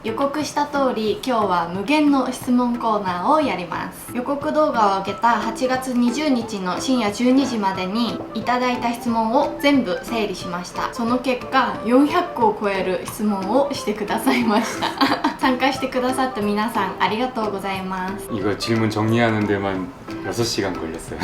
予告した通り今日は無限の質問コーナーをやります。予告動画を上げた8月20日の深夜12時までにいただいた質問を全部整理しました。その結果400個を超える質問をしてくださいました参加してくださった皆さんありがとうございます。 이거 질문 정리하는 데만 6시간 걸렸어요.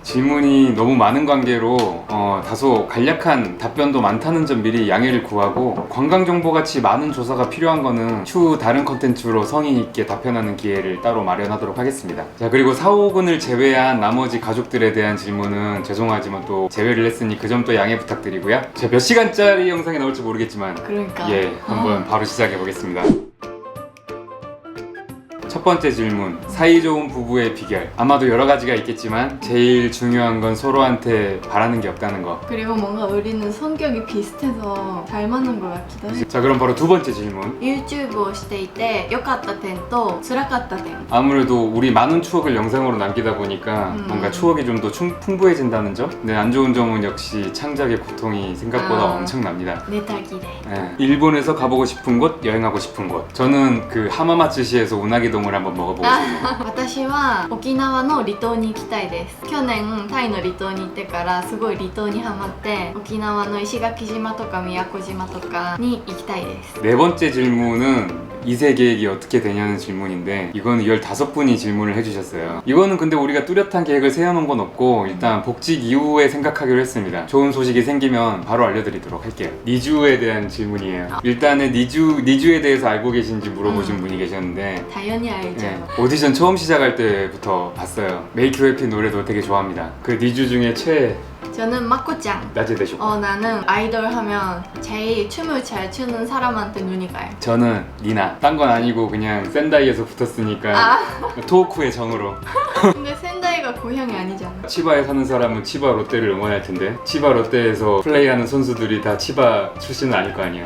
질문이 너무 많은 관계로 다소 간략한 답변도 많다는 점 미리 양해를 구하고 관광정보같이 많은 조사가 필요한 거는 추후 다른 컨텐츠로 성의 있게 답변하는 기회를 따로 마련하도록 하겠습니다. 자, 그리고 사오군을 제외한 나머지 가족들에 대한 질문은 죄송하지만 또 제외를 했으니 그 점도 양해 부탁드리고요. 제가 몇 시간짜리 영상이 나올지 모르겠지만 그러니까 예, 한번 바로 시작해 보겠습니다. 첫 번째 질문, 사이좋은 부부의 비결. 아마도 여러 가지가 있겠지만 제일 중요한 건 서로한테 바라는 게 없다는 거. 그리고 뭔가 우리는 성격이 비슷해서 잘 맞는 것 같기도 해요. 자, 그럼 바로 두 번째 질문. YouTube をしていて良かった点と辛かった点。 아무래도 우리 많은 추억을 영상으로 남기다 보니까 뭔가 추억이 좀 더 풍부해진다는 점? 근데 안 좋은 점은 역시 창작의 고통이 생각보다 엄청납니다. ネタ切れ。 예. 일본에서 가보고 싶은 곳, 여행하고 싶은 곳. 저는 그 하마마츠시에서 우나기동을 한번 먹어보고 싶습니다. 私は沖縄の離島に行きたいです。去年タイの離島に行ってからすごい離島にハマって沖縄の石垣島とか宮古島とかに行きたいです。 네 번째 질문은 2세 계획이 어떻게 되냐는 질문인데 이거는 15분이 질문을 해주셨어요. 이거는 근데 우리가 뚜렷한 계획을 세워놓은 건 없고 일단 복직 이후에 생각하기로 했습니다. 좋은 소식이 생기면 바로 알려드리도록 할게요. 니주에 대한 질문이에요. 일단은 니주에 대해서 알고 계신지 물어보신 분이 계셨는데 당연히 알죠. 예, 오디션 처음 시작할 때부터 봤어요. 메이크 유 해피 노래도 되게 좋아합니다. 그 니주 중에 최애 저는 마코짱. 낮에 되셨고 나는 아이돌 하면 제일 춤을 잘 추는 사람한테 눈이 가요. 저는 니나. 딴 건 아니고 그냥 센다이에서 붙었으니까 토호쿠의 정으로. 근데 센다이가 고향이 아니잖아. 치바에 사는 사람은 치바 롯데를 응원할 텐데 치바 롯데에서 플레이하는 선수들이 다 치바 출신은 아닐 거 아니에요.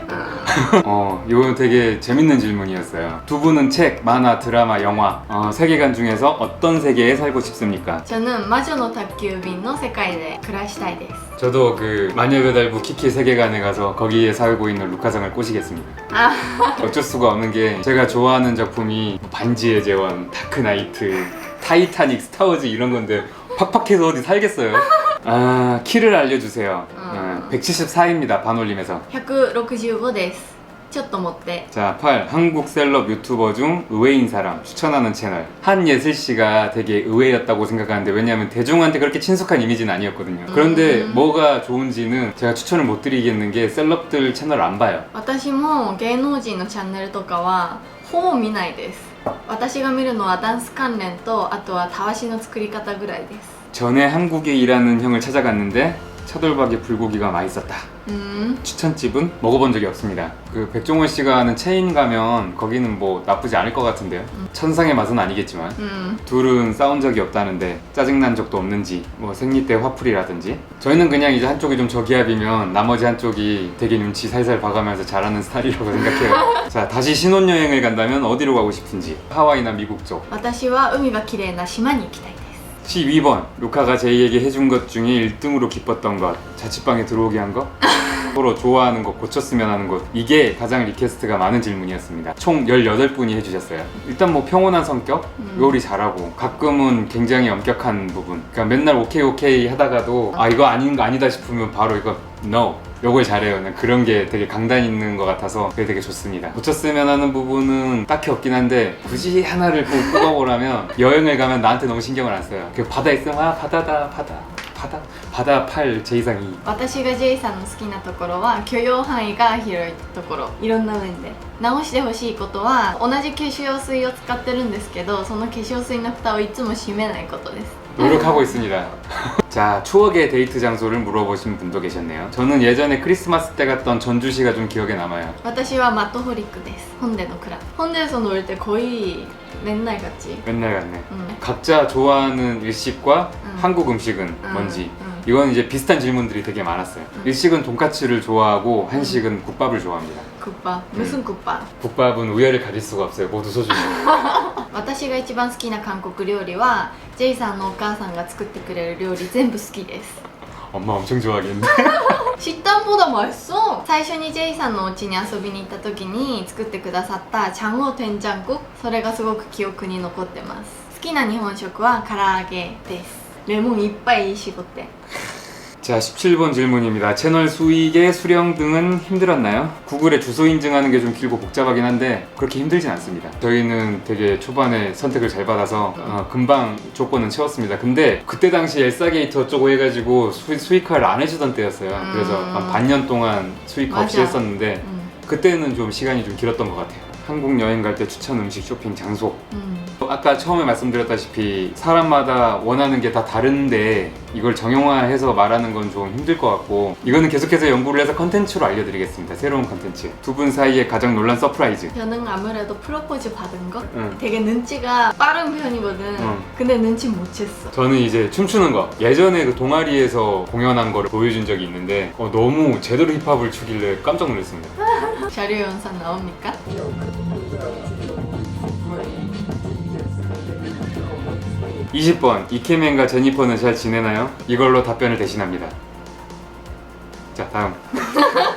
이건 되게 재밌는 질문이었어요. 두 분은 책, 만화, 드라마, 영화 세계관 중에서 어떤 세계에 살고 싶습니까? 저는 마조노宅急便の世界で暮らしたいです。 저도 그 마녀배달부 키키 세계관에 가서 거기에 살고 있는 루카상을 꼬시겠습니다. 어쩔 수가 없는 게 제가 좋아하는 작품이 뭐 반지의 제왕, 다크나이트, 타이타닉, 스타워즈 이런 건데 팍팍해서 어디 살겠어요? 키를 알려주세요. 174입니다. 반올림에서. 165です。ちょっと持って。 자, 8. 한국 셀럽 유튜버 중 의외인 사람 추천하는 채널. 한예슬 씨가 되게 의외였다고 생각하는데 왜냐하면 대중한테 그렇게 친숙한 이미지는 아니었거든요. 그런데 뭐가 좋은지는 제가 추천을 못 드리겠는 게 셀럽들 채널을 안 봐요. 私も芸能人のチャンネルとかはほぼ見ないです。私が見るのはダンス関連とあとはたわしの作り方ぐらいです。 전에 한국에 일하는 형을 찾아갔는데 차돌박이 불고기가 맛있었다. 추천집은 먹어본 적이 없습니다. 그 백종원 씨가 하는 체인 가면 거기는 뭐 나쁘지 않을 것 같은데요. 천상의 맛은 아니겠지만 둘은 싸운 적이 없다는데 짜증난 적도 없는지 뭐 생리대 화풀이라든지 저희는 그냥 이제 한쪽이 좀 저기압이면 나머지 한쪽이 되게 눈치 살살 봐가면서 잘하는 스타일이라고 생각해요. 자, 다시 신혼여행을 간다면 어디로 가고 싶은지. 하와이나 미국 쪽. 私は海が綺麗な島に行きたいです。 12번 루카가 제이에게 해준 것 중에 1등으로 기뻤던 것. 자취방에 들어오게 한 것. 서로 좋아하는 것, 고쳤으면 하는 것. 이게 가장 리퀘스트가 많은 질문이었습니다. 총 18분이 해주셨어요. 일단 뭐 평온한 성격, 요리 잘하고 가끔은 굉장히 엄격한 부분. 그러니까 맨날 오케이 오케이 하다가도 이거 아닌 거 아니다 싶으면 바로 이거 no. 요걸 잘해요. 그런 게 되게 강단 있는 것 같아서 그게 되게 좋습니다. 고쳤으면 하는 부분은 딱히 없긴 한데 굳이 하나를 꼭 꼽아보라면 여행을 가면 나한테 너무 신경을 안 써요. 그 바다 있으면 바다다 바다 팔 제이상이. 私が J さんの好きなところは許容範囲が広いところ。いろんな面で直してほしいことは同じ化粧水を使ってるんですけどその化粧水の蓋をいつも閉めないことです。 노력하고 있습니다. 자, 추억의 데이트 장소를 물어보신 분도 계셨네요. 저는 예전에 크리스마스 때 갔던 전주시가 좀 기억에 남아요. 私はマットホリックです。ホンデのクラブ。ホンデ에서 놀 때 거의 맨날 갔지. 맨날 갔네. 각자 좋아하는 일식과 한국 음식은 뭔지. 이건 이제 비슷한 질문들이 되게 많았어요. 일식은 돈까츠를 좋아하고 한식은 국밥을 좋아합니다. 국밥. 무슨 국밥? 국밥은 우열을 가릴 수가 없어요. 모두 소중해요. 私が一番好きな韓国料理は J さんのお母さんが作ってくれる料理全部好きです。 엄마 엄청 좋아하겠네. 知ったんぼだ맛있어最初にジェイさんのお家に遊びに行った時に作ってくださったチャンゴテンジャンコそれがすごく記憶に残ってます好きな日本食は唐揚げですレモンいっぱい絞って 자, 17번 질문입니다. 채널 수익의 수령 등은 힘들었나요? 구글에 주소 인증하는 게 좀 길고 복잡하긴 한데 그렇게 힘들진 않습니다. 저희는 되게 초반에 선택을 잘 받아서 금방 조건은 채웠습니다. 근데 그때 당시 엘사게이트 어쩌고 해가지고 수익화를 안 해주던 때였어요. 그래서 한 반년 동안 수익화 없이 맞아. 했었는데 그때는 좀 시간이 좀 길었던 것 같아요. 한국 여행 갈 때 추천 음식 쇼핑 장소. 아까 처음에 말씀드렸다시피 사람마다 원하는 게 다 다른데 이걸 정형화해서 말하는 건 좀 힘들 것 같고 이거는 계속해서 연구를 해서 컨텐츠로 알려드리겠습니다. 새로운 컨텐츠. 두 분 사이에 가장 놀란 서프라이즈. 저는 아무래도 프로포즈 받은 거? 응. 되게 눈치가 빠른 편이거든 응. 근데 눈치 못 챘어 저는 이제 춤추는 거 예전에 그 동아리에서 공연한 거를 보여준 적이 있는데 너무 제대로 힙합을 추길래 깜짝 놀랐습니다. 자료 영상 나옵니까? (20번) 이케맨과 제니퍼는 잘 지내나요? 이걸로 답변을 대신합니다. 자, 다음.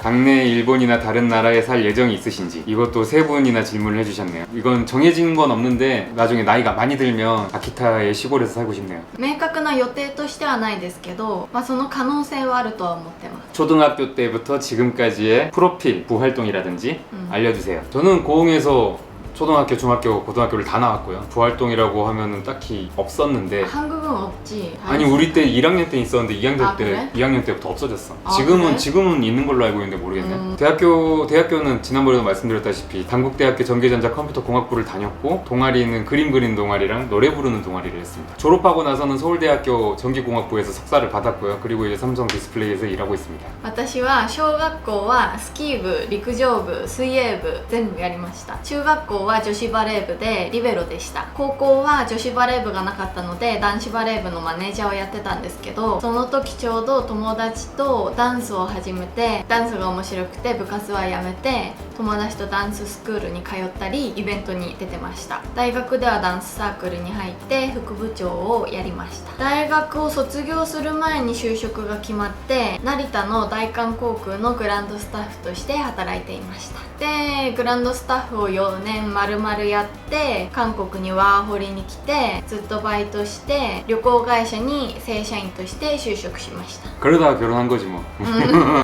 당내 일본이나 다른 나라에 살 예정이 있으신지. 이것도 세 분이나 질문을 해주셨네요. 이건 정해진 건 없는데 나중에 나이가 많이 들면 아키타의 시골에서 살고 싶네요. 明確な予定としてはないですけど、その可能性はあるとは思ってます 초등학교 때부터 지금까지의 프로필, 부활동이라든지 알려주세요. 저는 고흥에서 초등학교, 중학교, 고등학교를 다 나왔고요. 부활동이라고 하면은 딱히 없었는데 한국은 없지 아니 우리 때 1학년 때 있었는데 2학년 아, 때 그래? 2학년 때부터 없어졌어. 아, 지금은 그래? 있는 걸로 알고 있는데 모르겠네. 대학교는 지난번에도 말씀드렸다시피 당국대학교 전기전자 컴퓨터공학부를 다녔고 동아리는 그림 그리는 동아리랑 노래 부르는 동아리를 했습니다. 졸업하고 나서는 서울대학교 전기공학부에서 석사를 받았고요. 그리고 이제 삼성 디스플레이에서 일하고 있습니다. 私は小学校はスキー部、陸上部、水泳部全部やりました中学校は女子バレー部でリベロでした高校は女子バレー部がなかったので男子バレー部のマネージャーをやってたんですけどその時ちょうど友達とダンスを始めてダンスが面白くて部活はやめて友達とダンススクールに通ったりイベントに出てました大学ではダンスサークルに入って副部長をやりました大学を卒業する前に就職が決まって成田の大韓航空のグランドスタッフとして働いていましたでグランドスタッフを4年丸々やって韓国にワーホリに来てずっとバイトして旅行会社に正社員として就職しました 그러다가 결혼한 거지 뭐.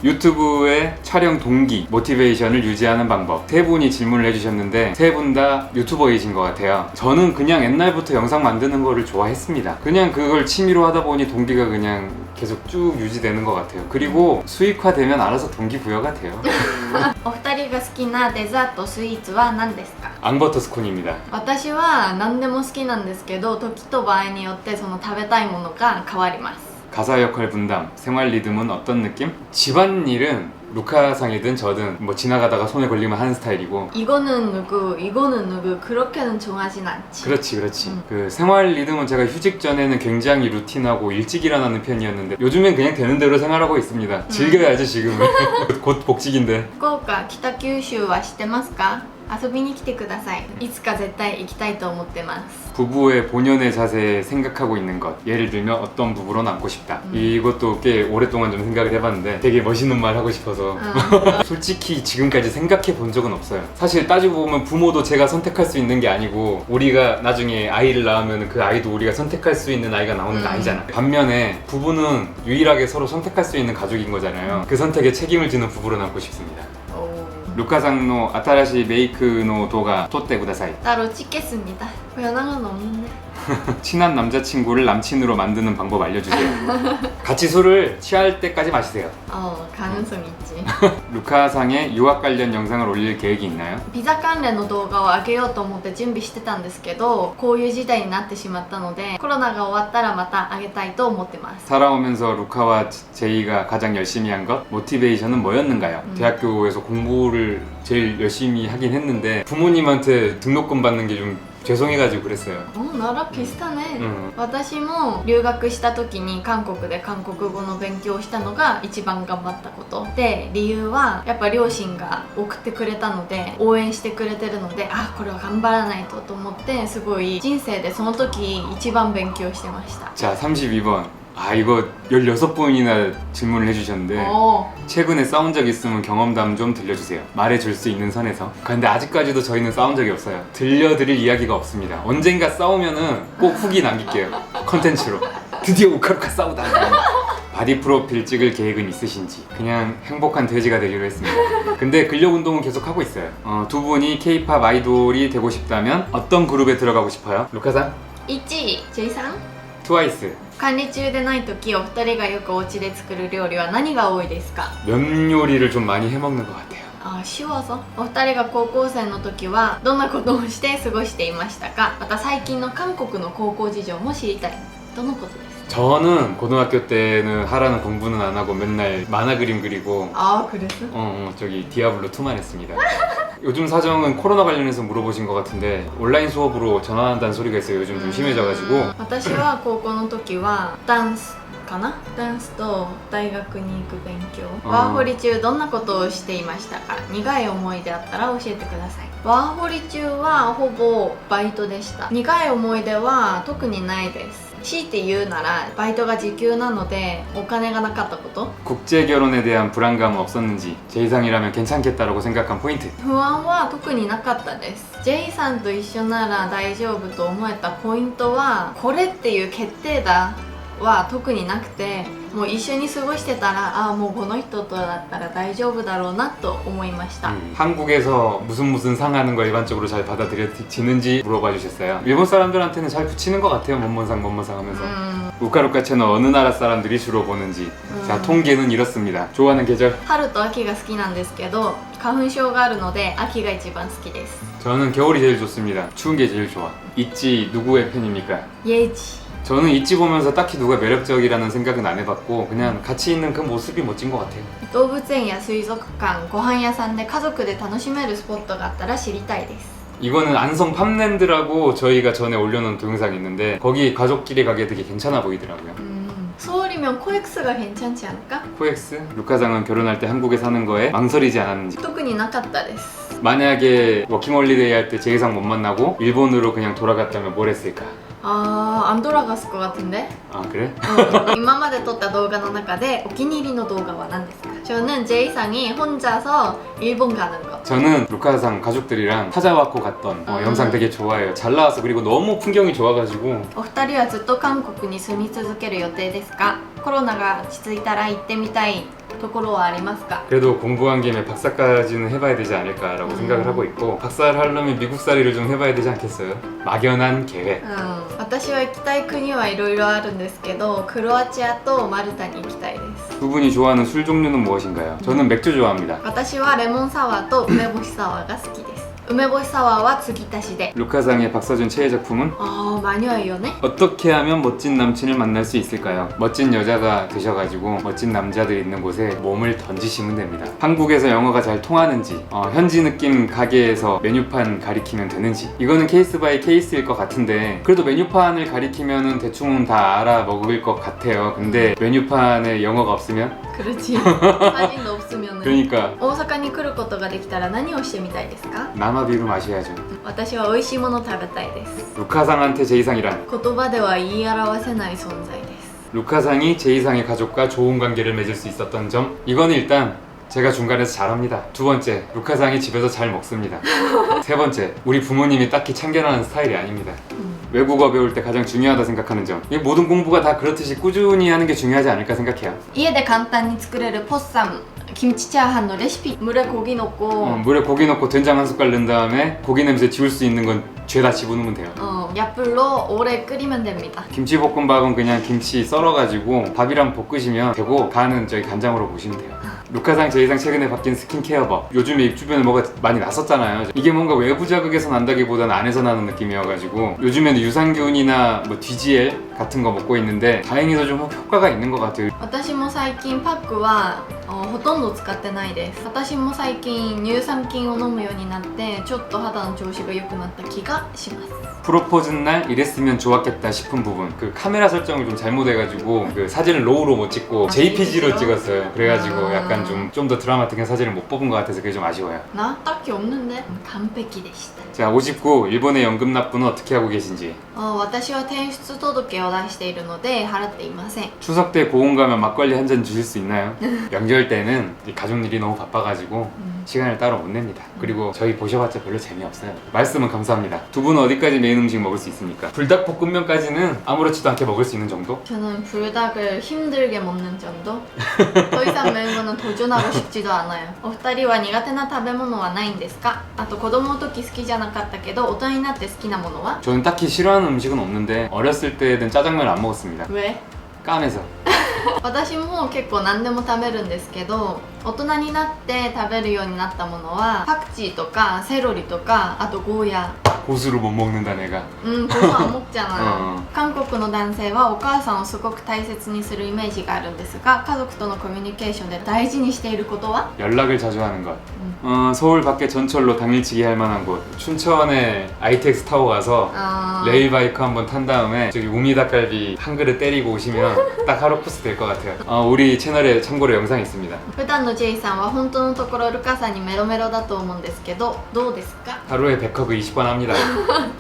유튜브의 촬영 동기, 모티베이션을 유지하는 방법. 세 분이 질문을 해주셨는데 세 분 다 유튜버이신 것 같아요. 저는 그냥 옛날부터 영상 만드는 거를 좋아했습니다. 그냥 그걸 취미로 하다 보니 동기가 그냥 계속 쭉 유지되는 것 같아요. 그리고 수익화되면 알아서 동기부여가 돼요. お二人が好きなデザートスイーツは何ですか 앙버터 스콘입니다. 私は何でも好きなんですけど時と場合によってその食べたいものが変わります 가사 역할 분담, 생활 리듬은 어떤 느낌? 집안일은 루카상이든 저든 뭐 지나가다가 손에 걸리면 하는 스타일이고 이거는 누구 이거는 누구 그렇게는 정하진 않지 그렇지 그 생활 리듬은 제가 휴직 전에는 굉장히 루틴하고 일찍 일어나는 편이었는데 요즘엔 그냥 되는 대로 생활하고 있습니다. 즐겨야죠 지금은. 곧 복직인데 福岡北九州は知ってますか遊びに来てくださいいつか絶対行きたいと思ってます 부부의 본연의 자세 생각하고 있는 것 예를 들면 어떤 부부로 남고 싶다 이것도 꽤 오랫동안 좀 생각을 해봤는데 되게 멋있는 말 하고 싶어서 솔직히 지금까지 생각해 본 적은 없어요. 사실 따지고 보면 부모도 제가 선택할 수 있는 게 아니고 우리가 나중에 아이를 낳으면 그 아이도 우리가 선택할 수 있는 아이가 나오는 게 아니잖아. 반면에 부부는 유일하게 서로 선택할 수 있는 가족인 거잖아요. 그 선택에 책임을 지는 부부로 남고 싶습니다. ルカさんの新しいメイクの動画撮ってください 따로 찍겠습니다 변화는 없는데 친한 남자친구를 남친으로 만드는 방법 알려주세요. 같이 술을 취할 때까지 마시세요. 가능성 있지 루카상의 유학 관련 영상을 올릴 계획이 있나요? ビザ関連の動画を上げようと思って準備してたんですけどこういう事態になってしまったのでコロナが終わったらまた上げたいと思ってます 살아오면서 루카와 제이가 가장 열심히 한 것? 모티베이션은 뭐였는가요? 대학교에서 공부를 제일 열심히 하긴 했는데 부모님한테 등록금 받는 게 좀 죄송해가지고 그랬어요. ならピスタね、 응. 私も留学した時に韓国で韓国語の勉強をしたのが一番頑張ったことで理由はやっぱ両親が送ってくれたので応援してくれてるのでこれは頑張らないと思ってすごい人生でその時一番勉強してました 자 32번 아 이거 16분이나 질문을 해주셨는데 최근에 싸운 적 있으면 경험담 좀 들려주세요. 말해줄 수 있는 선에서. 근데 아직까지도 저희는 싸운 적이 없어요. 들려드릴 이야기가 없습니다. 언젠가 싸우면은 꼭 후기 남길게요. 컨텐츠로. 드디어 우카루카 싸우다. 바디 프로필 찍을 계획은 있으신지. 그냥 행복한 돼지가 되기로 했습니다. 근데 근력 운동은 계속 하고 있어요. 두 분이 K-팝 아이돌이 되고 싶다면 어떤 그룹에 들어가고 싶어요? 루카상? 1位 J さん 트와이스. 管理中でない時お二人がよくお家で作る料理は何が多いですか？ 면 요리를 좀 많이 해먹는 것 같아요. あ、仕業。お二人が高校生の時はどんなことをして過ごしていましたか？また最近の韓国の高校事情も知りたい。どのことですか？ 저는 고등학교 때는 하라는 공부는 안 하고 맨날 만화 그림 그리고 아, 그랬어? 저기 디아블로 2만 했습니다. 요즘 사정은 코로나 관련해서 물어보신 것 같은데 온라인 수업으로 전환한다는 소리가 있어요. 요즘 좀 심해져가지고. 私は高校の時はダンスかな、ダンスと大学に行く勉強。ワーホリ中どんなことをしていましたか？苦い思い出あったら教えてください。ワーホリ中はほぼバイトでした。苦い思い出は特にないです。強いて言うならバイトが時給なのでお金がなかったこと。 국제 결혼에 대한 불안감은 없었는지 제 이상이라면 괜찮겠다라고 생각한 포인트. 不安は特になかったです。 J さんと一緒なら大丈夫と思えたポイントはこれっていう決定打は特になくて、もう一緒に過ごしてたらああもうこの人とだったら大丈夫だろうなと思いました。 한국에서 무슨 상하는 거 일반적으로 잘 받아들여지는지 물어봐 주셨어요. 일본 사람들한테는 잘 붙이는 것 같아요. 뭔뭔상 하면서. 우카루카 채널 어느 나라 사람들이 주로 보는지. 자, 통계는 이렇습니다. 좋아하는 계절? 春と秋が好きなんですけど花粉症があるので秋が一番好きです。 저는 겨울이 제일 좋습니다. 추운 게 제일 좋아. 있지 누구의 팬입니까? イエイチ。 저는 있지 보면서 딱히 누가 매력적이라는 생각은 안 해봤고 그냥 같이 있는 그 모습이 멋진 것 같아요. 動物園や水族館、ご飯屋さんで家族で楽しめるスポットがあったら知りたいです。 이거는 안성 팜랜드라고 저희가 전에 올려놓은 동영상이 있는데 거기 가족끼리 가기에 되게 괜찮아 보이더라고요. 서울이면 코엑스가 괜찮지 않을까? 코엑스? 루카상은 결혼할 때 한국에 사는 거에 망설이지 않았는지. 特になかったです。 만약에 워킹홀리데이 할 때 제이상 못 만나고 일본으로 그냥 돌아갔다면 뭘 했을까? 아, 안 돌아갔을 것 같은데? 아 그래? 今まで撮った動画の中でお気に入りの動画は何ですか? 저는 제이상이 혼자서 일본 가는 거. 저는 루카상 가족들이랑 타자와코 갔던 영상 되게 좋아해요. 잘 나와서 그리고 너무 풍경이 좋아가지고. お二人はずっと韓国に住み続ける予定ですか? コロナが落ち着いたら行ってみたいところはありますか? 그래도 공부한 김에 박사까지는 해봐야 되지 않을까라고 생각을 하고 있고 박사를 하려면 미국살이를 좀 해봐야 되지 않겠어요? 막연한 계획. 私は行きたい国はいろいろあるんですけどクロアチアとマルタに行きたいです。 두 분이 좋아하는 술 종류는 무엇인가요? 저는 맥주 좋아합니다. 私はレモンサワーと梅干しサワーが好きです。梅干しサワーは継ぎ足しで。 루카상의 박서준 최애 작품은? 많이 와요ね. 어떻게 하면 멋진 남친을 만날 수 있을까요? 멋진 여자가 되셔가지고 멋진 남자들 있는 곳에 몸을 던지시면 됩니다. 한국에서 영어가 잘 통하는지 현지 느낌 가게에서 메뉴판 가리키면 되는지 이거는 케이스 바이 케이스일 것 같은데 그래도 메뉴판을 가리키면 대충은 다 알아먹을 것 같아요. 근데 메뉴판에 영어가 없으면? 그렇지. 사진도 없으면. 그러니까 大阪に来ることができたら何をしてみたいですか? 남아비루 마셔야죠. 私は美味しいもの食べたいです。 루카상한테 제이상이란? 言葉では言い表せない存在です。 루카상이 제이상의 가족과 좋은 관계를 맺을 수 있었던 점 이거는 일단 제가 중간에서 잘합니다. 두 번째, 루카상이 집에서 잘 먹습니다. 세 번째, 우리 부모님이 딱히 참견하는 스타일이 아닙니다. 외국어 배울 때 가장 중요하다 생각하는 점 이 모든 공부가 다 그렇듯이 꾸준히 하는 게 중요하지 않을까 생각해요. 家で簡単に作れるポッサムキムチチャーハンのレシピ 물에 고기 넣고 물에 고기 넣고 된장 한 숟갈 넣은 다음에 고기 냄새 지울 수 있는 건 죄다 집어넣으면 돼요. 약불로 오래 끓이면 됩니다. 김치볶음밥은 그냥 김치 썰어가지고 밥이랑 볶으시면 되고 간은 저희 간장으로 보시면 돼요. 루카상 제이상 최근에 바뀐 스킨케어법 요즘에 입 주변에 뭐가 많이 났었잖아요. 이게 뭔가 외부 자극에서 난다기보다는 안에서 나는 느낌이어가지고 요즘에는 유산균이나 뭐 DGL 같은 거 먹고 있는데 다행히도 좀 효과가 있는 것 같아요. 私も最近パックはほとんど使ってないです。私も最近乳酸菌を飲むようになってちょっと肌の調子が良くなった気がします。 프로포즈 날 이랬으면 좋았겠다 싶은 부분, 그 카메라 설정을 좀 잘못해가지고 그 사진을 로우로 못 찍고 JPG로 찍었어요. 그래가지고 약간 좀 더 드라마틱한 사진을 못 뽑은 것 같아서 그게 좀 아쉬워요. 나 딱히 없는데 完璧でした。 자, 59. 일본의 연금 납부는 어떻게 하고 계신지. 私は転出届を出しているので払っていません。 추석 때 고온 가면 막걸리 한 잔 주실 수 있나요? 명절 때는 이 가족 일이 너무 바빠가지고 시간을 따로 못 냅니다. 그리고 저희 보셔봤자 별로 재미없어요. 말씀은 감사합니다. 두 분은 어디까지 메인 음식 먹을 수 있습니까? 불닭볶음면까지는 아무렇지도 않게 먹을 수 있는 정도? 저는 불닭을 힘들게 먹는 정도? 더 이상 매운 거는 도전하고 싶지도 않아요. お二人は苦手な食べ物はないんですか？あと子供の時好きじゃなかったけど大人になって好きなものは？ 저는 딱히 싫어하는 음식은 없는데 어렸을 때는 짜장면을 안 먹었습니다. 上 까매서. 私も結構何でも食べるんですけど大人になって食べるようになったものはパクチーとかセロリとかあとゴーヤ 고수를 못 먹는다 내가. うんご飯먹잖아 うん韓国の男性はお母さんをすごく大切にするイメージがあるんですが家族とのコミュニケーションで大事にしていることは？ 연락을 자주 하는 것. 서울 밖에 전철로 당일치기 할 만한 곳. 춘천에 ITX 타고 가서 あー 레일바이크 한번 탄 다음에 저기 우미닭갈비 한 그릇 때리고 오시면 딱 하루 코스 될 것 같아요. 우리 채널에 참고로 영상이 있습니다. 普段の J さんは本当のところルカさんにメロメロだと思うんですけどどうですか？ 하루에 100허그 20번 합니다.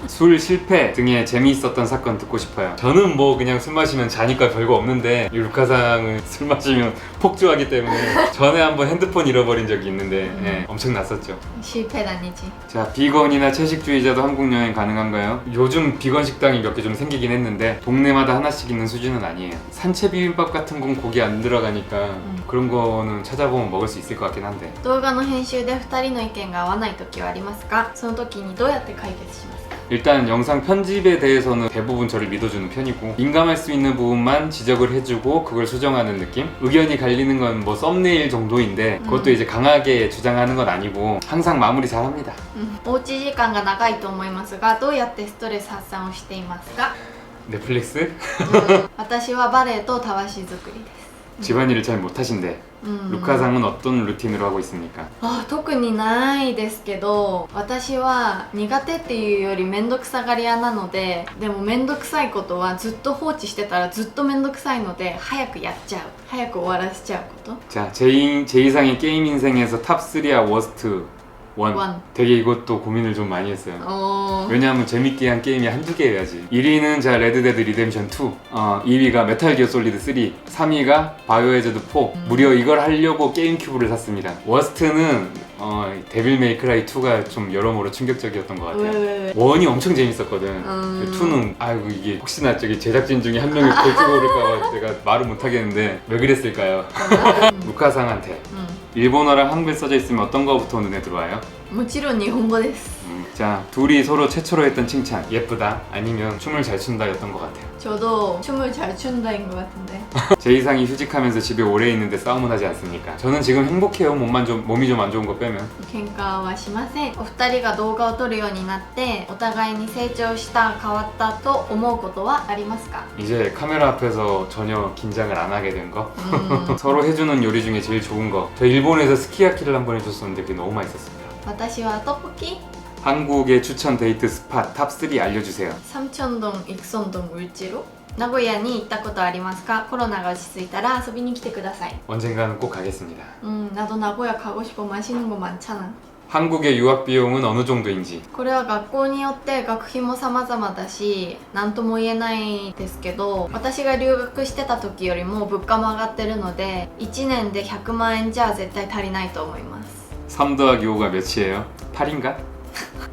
술 실패 등의 재미있었던 사건 듣고 싶어요. 저는 뭐 그냥 술 마시면 자니까 별거 없는데 이 루카상은 술 마시면 폭주하기 때문에 전에 한번 핸드폰 잃어버린 적이 있는데 예, 엄청 났었죠. 실패 다니지. 자, 비건이나 채식주의자도 한국 여행 가능한가요? 요즘 비건 식당이 몇 개 좀 생기긴 했는데 동네마다 하나씩 있는 수준은 아니에요. 산채 비빔밥 같은 건 고기 안 들어가니까 그런 거는 찾아보면 먹을 수 있을 것 같긴 한데 動画の編集で2人の意見が合わない時はありますか？その時にどうやって解決しますか？ 일단 영상 편집에 대해서는 대부분 저를 믿어주는 편이고 민감할 수 있는 부분만 지적을 해주고 그걸 수정하는 느낌? 의견이 갈리는 건 뭐 썸네일 정도인데 그것도 이제 강하게 주장하는 건 아니고 항상 마무리 잘합니다. おうち時間が長いと思いますがどうやってストレス発散をしていますか？ 넷플릭스? 私はバレエとたわし作りです。 집안일을 잘 못하신데 루카상은 어떤 루틴으로 하고 있습니까? 特にないですけど私は苦手っていうより面倒くさがり屋なのででも面倒くさいことはずっと放置してたらずっと面倒くさいので早くやっちゃう早く終わらせちゃうこと 자, 제2상의 게임 인생에서 탑3야 워스트 1. 원. 되게 이것도 고민을 좀 많이 했어요. おー 왜냐하면 재밌게 한 게임이 한두 개여야지. 1위는 자 레드데드 리뎀션 2, 2위가 메탈 기어 솔리드 3, 3위가 바이오해저드 4. 무려 이걸 하려고 게임큐브를 샀습니다. 워스트는 데빌 메이크라이 2가 좀 여러모로 충격적이었던 것 같아요. 왜? 1이 엄청 재밌었거든. 2는 아이고 이게 혹시나 저기 제작진 중에 한 명이 걸치고 오를까봐 제가 말을 못하겠는데 왜 그랬을까요? 루카상한테 일본어랑 한글 써져 있으면 어떤 거부터 눈에 들어와요? もちろん日本語です 자, 둘이 서로 최초로 했던 칭찬 예쁘다 아니면 춤을 잘 춘다였던 것 같아요. 저도 춤을 잘 춘다인 것 같은데 제2상이 휴직하면서 집에 오래 있는데 싸움은 하지 않습니까? 저는 지금 행복해요. 몸이 좀 안 좋은 거 빼면. 喧嘩はしません。お二人が動画を撮るようになってお互いに成長した変わったと思うことはありますか？ 이제 카메라 앞에서 전혀 긴장을 안 하게 된 거. 서로 해주는 요리 중에 제일 좋은 거. 저 일본에서 스키야키를 한번 해줬었는데 그게 너무 맛있었습니다. 私はトッポキ 한국의 추천 데이트 스팟 탑3 알려주세요. サムチョンドン、イクソンドン、ウルチロ名古屋に行ったことありますか？コロナが落ち着いたら遊びに来てください。 언젠가는 꼭 가겠습니다. 나도 나고야 가고 싶어. 맛있는 거 많잖아. 한국의 유학 비용은 어느 정도인지. これは学校によって学費も様々だし何とも言えないですけど私が留学してた時よりも物価も上がってるので1年で100万円じゃ絶対足りないと思います。 3 더하기 5가 몇이에요? 8인가?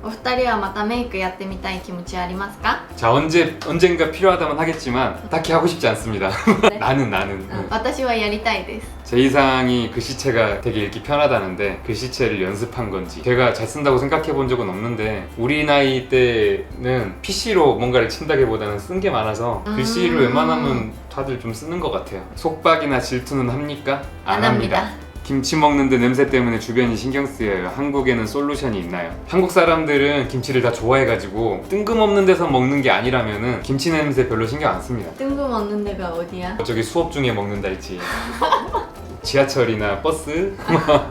お二人はまたメイクやってみたい気持ちはありますか？ 자, 언젠가 필요하다면 하겠지만 딱히 하고 싶지 않습니다. 네. 나는 私はやりたいです。 제2상이 글씨체가 되게 읽기 편하다는데 글씨체를 연습한 건지 제가 잘 쓴다고 생각해 본 적은 없는데 우리 나이 때는 PC로 뭔가를 친다기보다는 쓴 게 많아서 글씨를 웬만하면 다들 좀 쓰는 것 같아요. 속박이나 질투는 합니까? 안 합니다. 김치 먹는데 냄새 때문에 주변이 신경 쓰여요. 한국에는 솔루션이 있나요? 한국 사람들은 김치를 다 좋아해가지고 뜬금없는 데서 먹는 게 아니라면은 김치 냄새 별로 신경 안 씁니다. 뜬금없는 데가 어디야? 저기 수업 중에 먹는다 했지. 지하철이나 버스?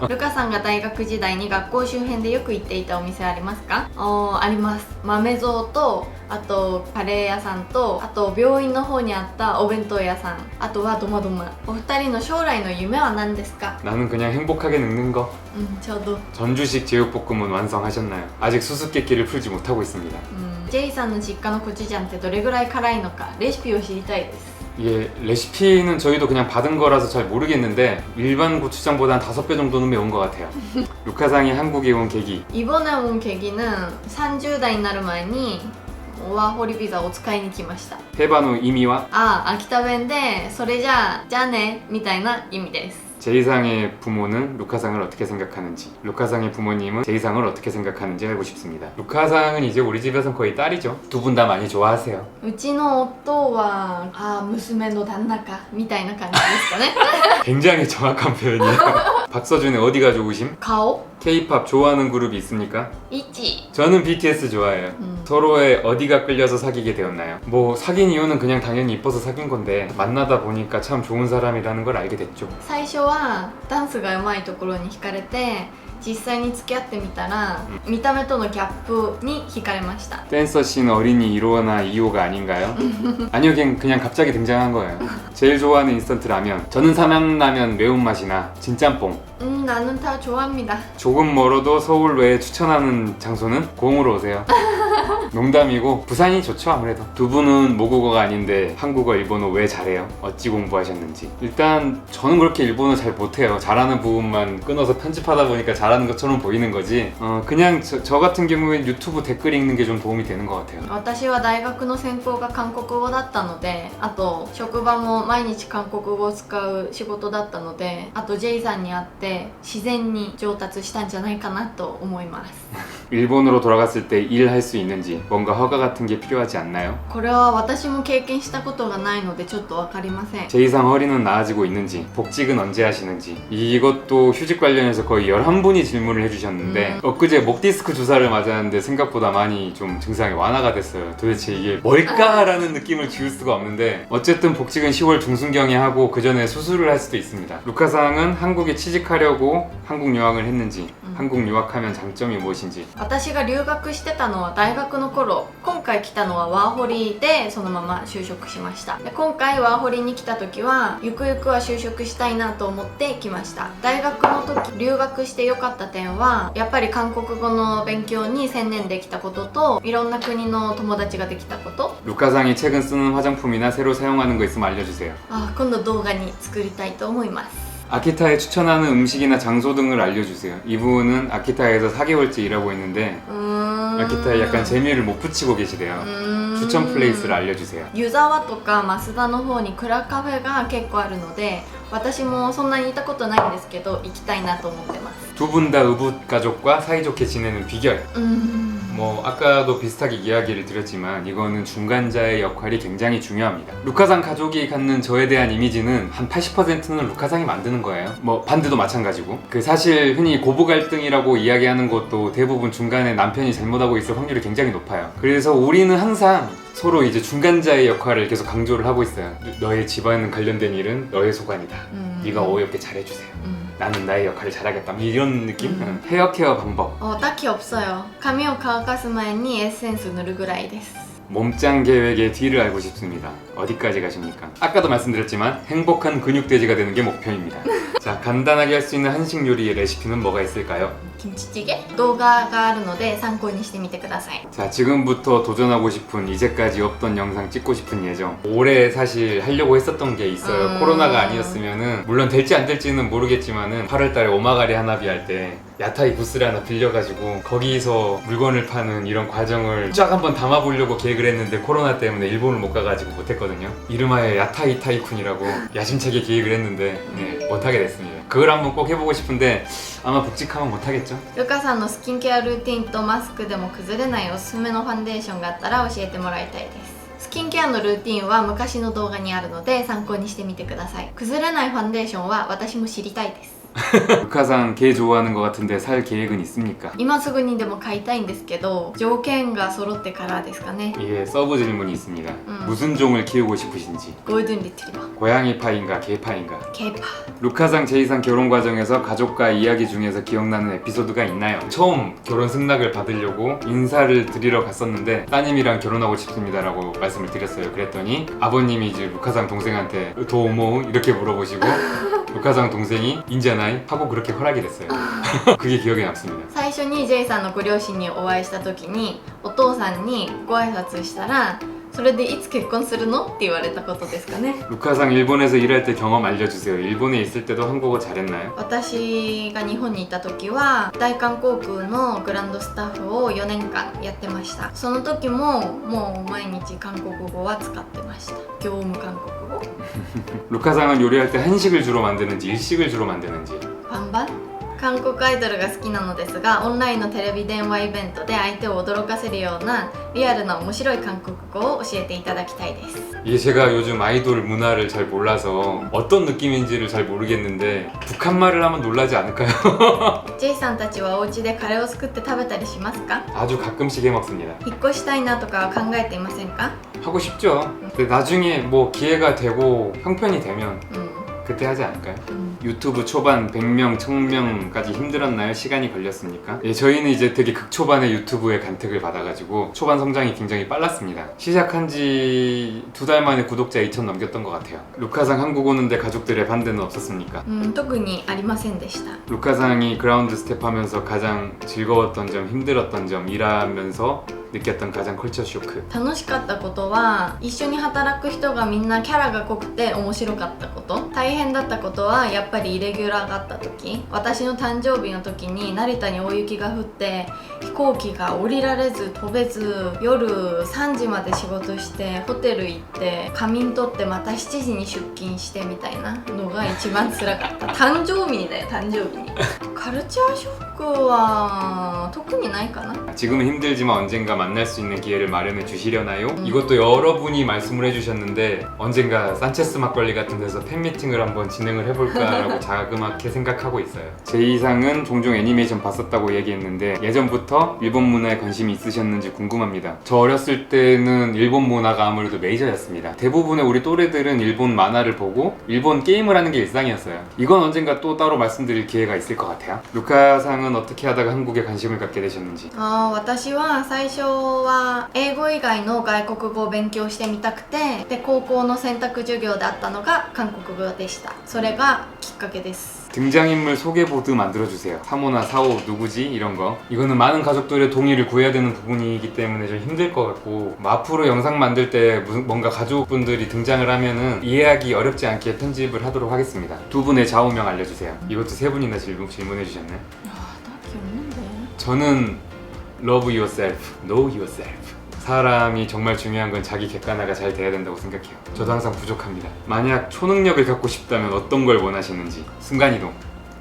ルカさんが大学時代に学校周辺でよく行っていたお店ありますか？あります。豆蔵と、あとカレー屋さんと、あと病院の方にあったお弁当屋さん、あとはドマドマ。お二人の将来の夢は何ですか？ 나는 그냥 행복하게 늙는 거. 저도. 전주식 제육볶음은 완성하셨나요? 아직 수수께끼를 풀지 못하고 있습니다. 제이さんの実家のコチュジャンってどれぐらい辛いのかレシピを知りたいです。 이게 레시피는 저희도 그냥 받은 거라서 잘 모르겠는데 일반 고추장보다 한 5배 정도는 매운 것 같아요. 루카상이 한국에 온 계기. 이번에 온 계기는 30代になる前にワーホリビザを使いに来ました。 테바노 이미와 秋田弁でそれじゃあねみたいな意味です。 제이상의 부모는 루카상을 어떻게 생각하는지, 루카상의 부모님은 제이상을 어떻게 생각하는지 알고 싶습니다. 루카상은 이제 우리 집에선 거의 딸이죠. 두 분 다 많이 좋아하세요. うちの夫は娘の旦那かみたいな感じですかね。 굉장히 정확한 표현이에요. 박서준의 어디가 좋으심? 顔 K-팝 좋아하는 그룹이 있습니까? 1 저는 BTS 좋아해요. 서로의 어디가 끌려서 사귀게 되었나요? 뭐 사귄 이유는 그냥 당연히 이뻐서 사귄 건데 만나다 보니까 참 좋은 사람이라는 걸 알게 됐죠. 最初はダンスが上手いところに惹かれて実際に付き合ってみたら見た目とのギャップに惹かれました。 댄서씬 어린이 1호나 2호가 아닌가요? 아니요, 그냥 갑자기 등장한 거예요. 제일 좋아하는 인스턴트 라면. 저는 삼양라면 매운맛이나 진짬뽕. 나는 다 좋아합니다. 조금 멀어도 서울 외에 추천하는 장소는 공으로 오세요. 농담이고 부산이 좋죠. 아무래도 두 분은 모국어가 아닌데 한국어, 일본어 왜 잘해요? 어찌 공부하셨는지. 일단 저는 그렇게 일본어 잘 못해요. 잘하는 부분만 끊어서 편집하다 보니까 잘하는 것처럼 보이는 거지. 그냥 저 같은 경우엔 유튜브 댓글 읽는 게 좀 도움이 되는 것 같아요. 私は大学の専攻が韓国語だったので、あと職場も毎日韓国語を使う仕事だったので、あと J さんに会って自然に上達したんじゃないかなと思います。 일본으로 돌아갔을 때 일할 수 있는지 뭔가 허가 같은 게 필요하지 않나요? これは私も経験したことがないのでちょっとわかりません。 제2상 허리는 나아지고 있는지, 복직은 언제 하시는지. 이것도 휴직 관련해서 거의 11분이 질문을 해주셨는데 엊그제 목 디스크 주사를 맞았는데 생각보다 많이 좀 증상이 완화가 됐어요. 도대체 이게 뭘까라는 느낌을 지울 수가 없는데 어쨌든 복직은 10월 중순경에 하고 그 전에 수술을 할 수도 있습니다. 루카상은 한국에 취직하려고 한국 유학을 했는지, 한국 유학하면 장점이 무엇인지. 私が留学してたのは大学の頃、今回来たのはワーホリでそのまま就職しました。で今回ワーホリに来た時はゆくゆくは就職したいなと思って来ました。大学の時留学して良かった点はやっぱり韓国語の勉強に専念できたことといろんな国の友達ができたこと。 루카상이 최근 쓰는 화장품이나 새로 사용하는 거 있으면 알려주세요. 今度動画に作りたいと思います。 아키타에 추천하는 음식이나 장소 등을 알려주세요. 이분은 아키타에서 4개월째 일하고 있는데 아키타에 약간 재미를 못 붙이고 계시대요. 추천 플레이스를 알려주세요. 湯沢とか増田の方にクラカフェが結構あるので私もそんなに行ったことないんですけど行きたいなと思ってます。 두 분 다 의붓 가족과 사이좋게 지내는 비결. 뭐 아까도 비슷하게 이야기를 드렸지만 이거는 중간자의 역할이 굉장히 중요합니다. 루카상 가족이 갖는 저에 대한 이미지는 한 80%는 루카상이 만드는 거예요. 뭐 반대도 마찬가지고. 그 사실 흔히 고부 갈등이라고 이야기하는 것도 대부분 중간에 남편이 잘못하고 있을 확률이 굉장히 높아요. 그래서 우리는 항상 서로 이제 중간자의 역할을 계속 강조를 하고 있어요. 너의 집안 관련된 일은 너의 소관이다. 네가 어이없게 잘해주세요. 나는 나의 역할을 잘하겠다. 이런 느낌? 헤어 케어 방법. 딱히 없어요. 髪を乾かす前にエッセンス塗るぐらいです。 몸짱 계획의 뒤를 알고 싶습니다. 어디까지 가십니까? 아까도 말씀드렸지만 행복한 근육돼지가 되는 게 목표입니다. 자, 간단하게 할 수 있는 한식 요리의 레시피는 뭐가 있을까요? キムチチゲ動画があるので参考にしてみてください。 자, 지금부터 도전하고 싶은 이제까지 없던 영상 찍고 싶은 예정. 올해 사실 하려고 했었던 게 있어요. 코로나가 아니었으면은 물론 될지 안 될지는 모르겠지만은 8월달에 오마가리 하나비 할 때 야타이 부스를 하나 빌려가지고 거기서 물건을 파는 이런 과정을 쫙 한번 담아보려고 계획을 했는데 코로나 때문에 일본을 못 가가지고 못했거든요. 이름하여 야타이 타이쿤이라고 야심차게 계획을 했는데 못하게 됐습니다. 그걸 한번 꼭 해보고 싶은데 아마 복직하면 못하겠죠? ルカさんのスキンケアルーティンとマスクでも崩れないおすすめのファンデーションがあったら教えてもらいたいです。スキンケアのルーティンは昔の動画にあるので参考にしてみてください。崩れないファンデーションは私も知りたいです。 루카상 개 좋아하는 것 같은데 살 계획은 있습니까? 今すぐにでも買いたいんですけど条件が揃ってからですかね 예, 서브 질문이 있습니다. 음. 무슨 종을 키우고 싶으신지. ゴールデンリトリバー 고양이 파인가 개 파인가. ケーパー 루카상 제이상 결혼 과정에서 가족과 이야기 중에서 기억나는 에피소드가 있나요? 처음 결혼 승낙을 받으려고 인사를 드리러 갔었는데 따님이랑 결혼하고 싶습니다라고 말씀을 드렸어요. 그랬더니 아버님이 이제 루카상 동생한테 도모 이렇게 물어보시고 루카상 동생이 인자나이 하고 그렇게 허락이 됐어요. 그게 기억에 남습니다. 最初に J さんのご両親にお会いした時にお父さんにご挨拶したらそれでいつ結婚するのって言われたことですかね 루카상 일본에서 일할 때 경험 알려주세요. 일본에 있을 때도 한국어 잘했나요? 私が日本にいた時は大韓航空のグランドスタッフを4年間やってましたその時ももう毎日韓国語は使ってました業務韓国語 루카상은 요리할 때 한식을 주로 만드는지 일식을 주로 만드는지 バンバン韓国アイドルが好きなのですがオンラインのテレビ電話イベントで相手を驚かせるようなリアルな面白い韓国語を教えていただきたいです 이게 제가 요즘 아이돌 문화를 잘 몰라서 어떤 느낌인지를 잘 모르겠는데 북한 말을 하면 놀라지 않을까요? J さんたちはお家でカレーを作って食べたりしますか 아주 가끔씩 해먹습니다. 引っ越したいなとかは考えていませんか 하고 싶죠. 근데 나중에 뭐 기회가 되고 형편이 되면 うん 그때 하지 않을까요? うん 유튜브 초반 100명, 1000명까지 힘들었나요? 시간이 걸렸습니까? 예, 저희는 이제 되게 극초반에 유튜브에 간택을 받아가지고 초반 성장이 굉장히 빨랐습니다. 시작한 지 2달 만에 구독자 2,000 넘겼던 것 같아요. 루카상 한국 오는데 가족들의 반대는 없었습니까? 特にありませんでした 루카상이 그라운드 스텝 하면서 가장 즐거웠던 점, 힘들었던 점, 일하면서 느꼈던 가장 컬처 쇼크. 楽しかったことは一緒に働く人がみんなキャラが濃くて面白かったこと大変だったことはやっぱりイレギュラーがあった時私の誕生日の時に成田に大雪が降って飛行機が降りられず飛べず夜3時まで仕事してホテル行って仮眠取ってまた7時に出勤してみたいなのが一番辛かった誕生日にだよ誕生日にカルチャーショックは特にないかな 지금은 힘들지만 언젠가 만날 수 있는 기회를 마련해 주시려나요? 이것도 여러분이 말씀을 해주셨는데 언젠가 산체스 막걸리 같은 데서 팬미팅을 한번 진행을 해볼까라고 자그맣게 생각하고 있어요. 제 이상은 종종 애니메이션 봤었다고 얘기했는데 예전부터 일본 문화에 관심이 있으셨는지 궁금합니다. 저 어렸을 때는 일본 문화가 아무래도 메이저였습니다. 대부분의 우리 또래들은 일본 만화를 보고 일본 게임을 하는 게 일상이었어요. 이건 언젠가 또 따로 말씀드릴 기회가 있을 것 같아요. 루카상은 어떻게 하다가 한국에 관심을 갖게 되셨는지. 私は最初は英語以外の外国語を勉強してみたくてで高校の選択授業であったのが韓国語でしたそれがきっかけです 등장인물 소개보드 만들어주세요. 사모나 사오 누구지? 이런 거. 이거는 많은 가족들의 동의를 구해야 되는 부분이기 때문에 좀 힘들 것 같고 뭐 앞으로 영상 만들 때 뭔가 가족분들이 등장을 하면은 이해하기 어렵지 않게 편집을 하도록 하겠습니다. 두 분의 좌우명 알려주세요. 이것도 세 분이나 질문해 주셨네. 딱히 없는데 저는 love yourself, know yourself. 사람이 정말 중요한 건 자기 객관화가 잘 돼야 된다고 생각해요. 저도 항상 부족합니다. 만약 초능력을 갖고 싶다면 어떤 걸 원하시는지. 순간이동.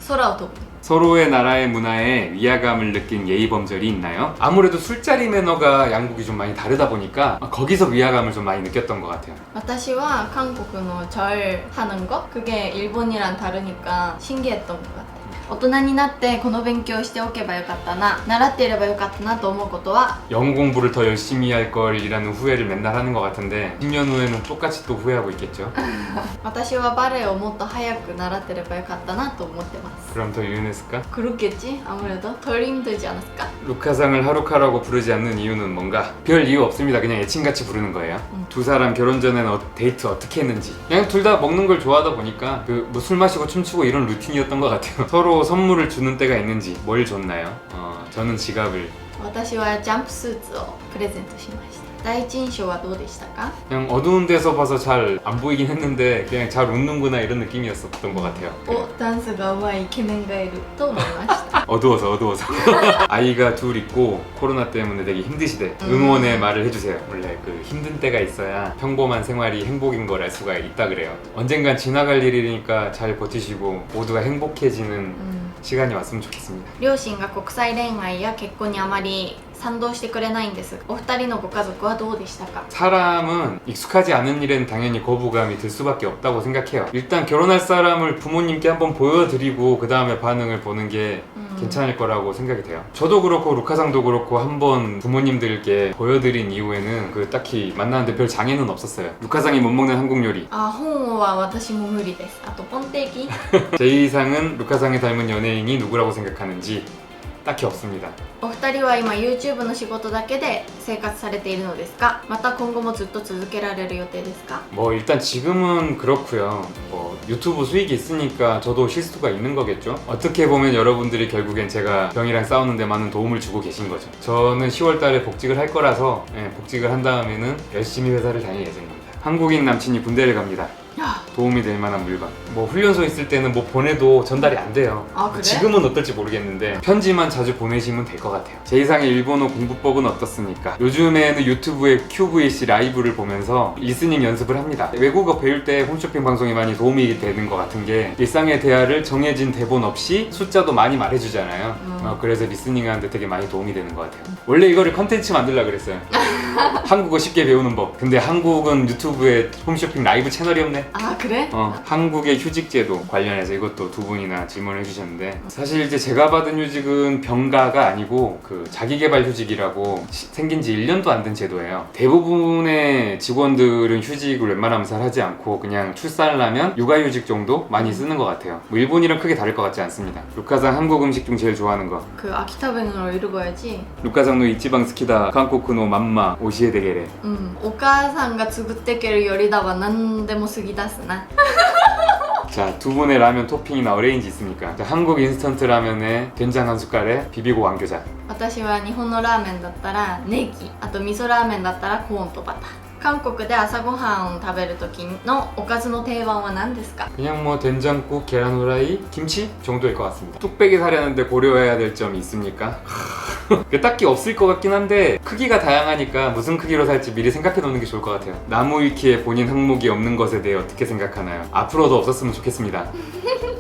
空を飛ぶ 서로의 나라의 문화에 위화감을 느낀 예의범절이 있나요? 아무래도 술자리 매너가 양국이 좀 많이 다르다 보니까 거기서 위화감을 좀 많이 느꼈던 것 같아요. 私は韓国の절 하는 거 그게 일본이랑 다르니까 신기했던 것 같아요大人になってこの勉強しておけばよかったな習っていればよかったなと思うことは 영어 공부를 더 열심히 할 걸이라는 후회를 맨날 하는 것 같은데 10년 후에는 똑같이 또 후회하고 있겠죠? 私はバレエをもっと早く習ってればよかったなと思ってます 그럼 더 유연했을까? 그렇겠지? 아무래도 덜 힘들지 않았을까? 루카상을 하루카라고 부르지 않는 이유는 뭔가? 별 이유 없습니다. 그냥 애칭같이 부르는 거예요. 두 사람 결혼 전에는 데이트 어떻게 했는지 그냥 둘 다 먹는 걸 좋아하다 보니까 그 뭐 술 마시고 춤추고 이런 루틴이었던 것 같아요. 서로 선물을 주는 때가 있는지 뭘 줬나요? 저는 지갑을 私はジャンプスーツをプレゼントしました第一印象はどうでしたか 그냥 어두운 데서 봐서 잘 안 보이긴 했는데 그냥 잘 웃는구나 이런 느낌이었었던 것 같아요. おダンスが上手いイケメンがいると思いました 어두워서 아이가 둘 있고 코로나 때문에 되게 힘드시대. 응원의 말을 해주세요. 원래 그 힘든 때가 있어야 평범한 생활이 행복인 걸 알 수가 있다 그래요. 언젠간 지나갈 일이니까 잘 버티시고 모두가 행복해지는 시간이 왔으면 좋겠습니다. 両親が国際恋愛や結婚にあまり賛同してくれないんです。お二人のご家族はどうでしたか？ 사람은 익숙하지 않은 일엔 당연히 거부감이 들 수밖에 없다고 생각해요. 일단 결혼할 사람을 부모님께 한번 보여드리고 그 다음에 반응을 보는 게 괜찮을 거라고 생각이 돼요. 저도 그렇고 루카상도 그렇고 한번 부모님들께 보여드린 이후에는 그 딱히 만나는데 별 장애는 없었어요. 루카상이 못 먹는 한국 요리. あ、本は私も無理です。あとポンテーキ 제이상은 루카상에 닮은 연예인이 누구라고 생각하는지 딱히 없습니다. お二人は今 YouTube の仕事だけで生活されているのですか？また今後もずっと続けられる予定ですか？ 뭐 일단 지금은 그렇고요. 뭐 유튜브 수익이 있으니까 저도 쉴 수가 있는 거겠죠. 어떻게 보면 여러분들이 결국엔 제가 병이랑 싸우는 데 많은 도움을 주고 계신 거죠. 저는 10월 달에 복직을 할 거라서 복직을 한 다음에는 열심히 회사를 다닐 예정입니다. 한국인 남친이 군대를 갑니다. 도움이 될 만한 물건. 뭐 훈련소 있을 때는 뭐 보내도 전달이 안 돼요. 아, 그래? 지금은 어떨지 모르겠는데 편지만 자주 보내시면 될 것 같아요. 제2상의 일본어 공부법은 어떻습니까? 요즘에는 유튜브에 QVC 라이브를 보면서 리스닝 연습을 합니다. 외국어 배울 때 홈쇼핑 방송이 많이 도움이 되는 것 같은 게 일상의 대화를 정해진 대본 없이 숫자도 많이 말해주잖아요. 그래서 리스닝 하는데 되게 많이 도움이 되는 것 같아요. 원래 이거를 컨텐츠 만들려고 그랬어요. 한국어 쉽게 배우는 법. 근데 한국은 유튜브에 홈쇼핑 라이브 채널이 없네. 아, 그래? 한국의 휴직제도 관련해서 이것도 두 분이나 질문을 해주셨는데 사실 이제 제가 받은 휴직은 병가가 아니고 그 자기개발 휴직이라고 생긴 지 1년도 안 된 제도예요. 대부분의 직원들은 휴직을 웬만하면 잘 하지 않고 그냥 출산을 하면 육아휴직 정도 많이 쓰는 것 같아요. 뭐 일본이랑 크게 다를 것 같지 않습니다. 루카상 한국 음식 중 제일 좋아하는 거. 그 아키타벤으로 읽어야지. 루카상の 이치방好きだ 韓国のまんま教えてけれ。お母さんが作ってくれるよりだわ何でも過ぎ出すな。 자, 두 분의 라면 토핑이나 어레인지 있습니까? 자, 한국 인스턴트 라면에 된장 한 숟갈에 비비고 왕겨자. 私は日本のラーメンだったらネギ、あと味噌ラーメンだったらコーンとバター。韓国で朝ごはんを食べる時のおかずの定番は何ですか？ 그냥 뭐 된장국, 계란 후라이, 김치 정도일 것 같습니다. 뚝배기 사려는데 고려해야 될 점이 있습니까? 딱히 없을 것 같긴 한데 크기가 다양하니까 무슨 크기로 살지 미리 생각해 놓는 게 좋을 것 같아요. 나무위키에 본인 항목이 없는 것에 대해 어떻게 생각하나요? 앞으로도 없었으면 좋겠습니다.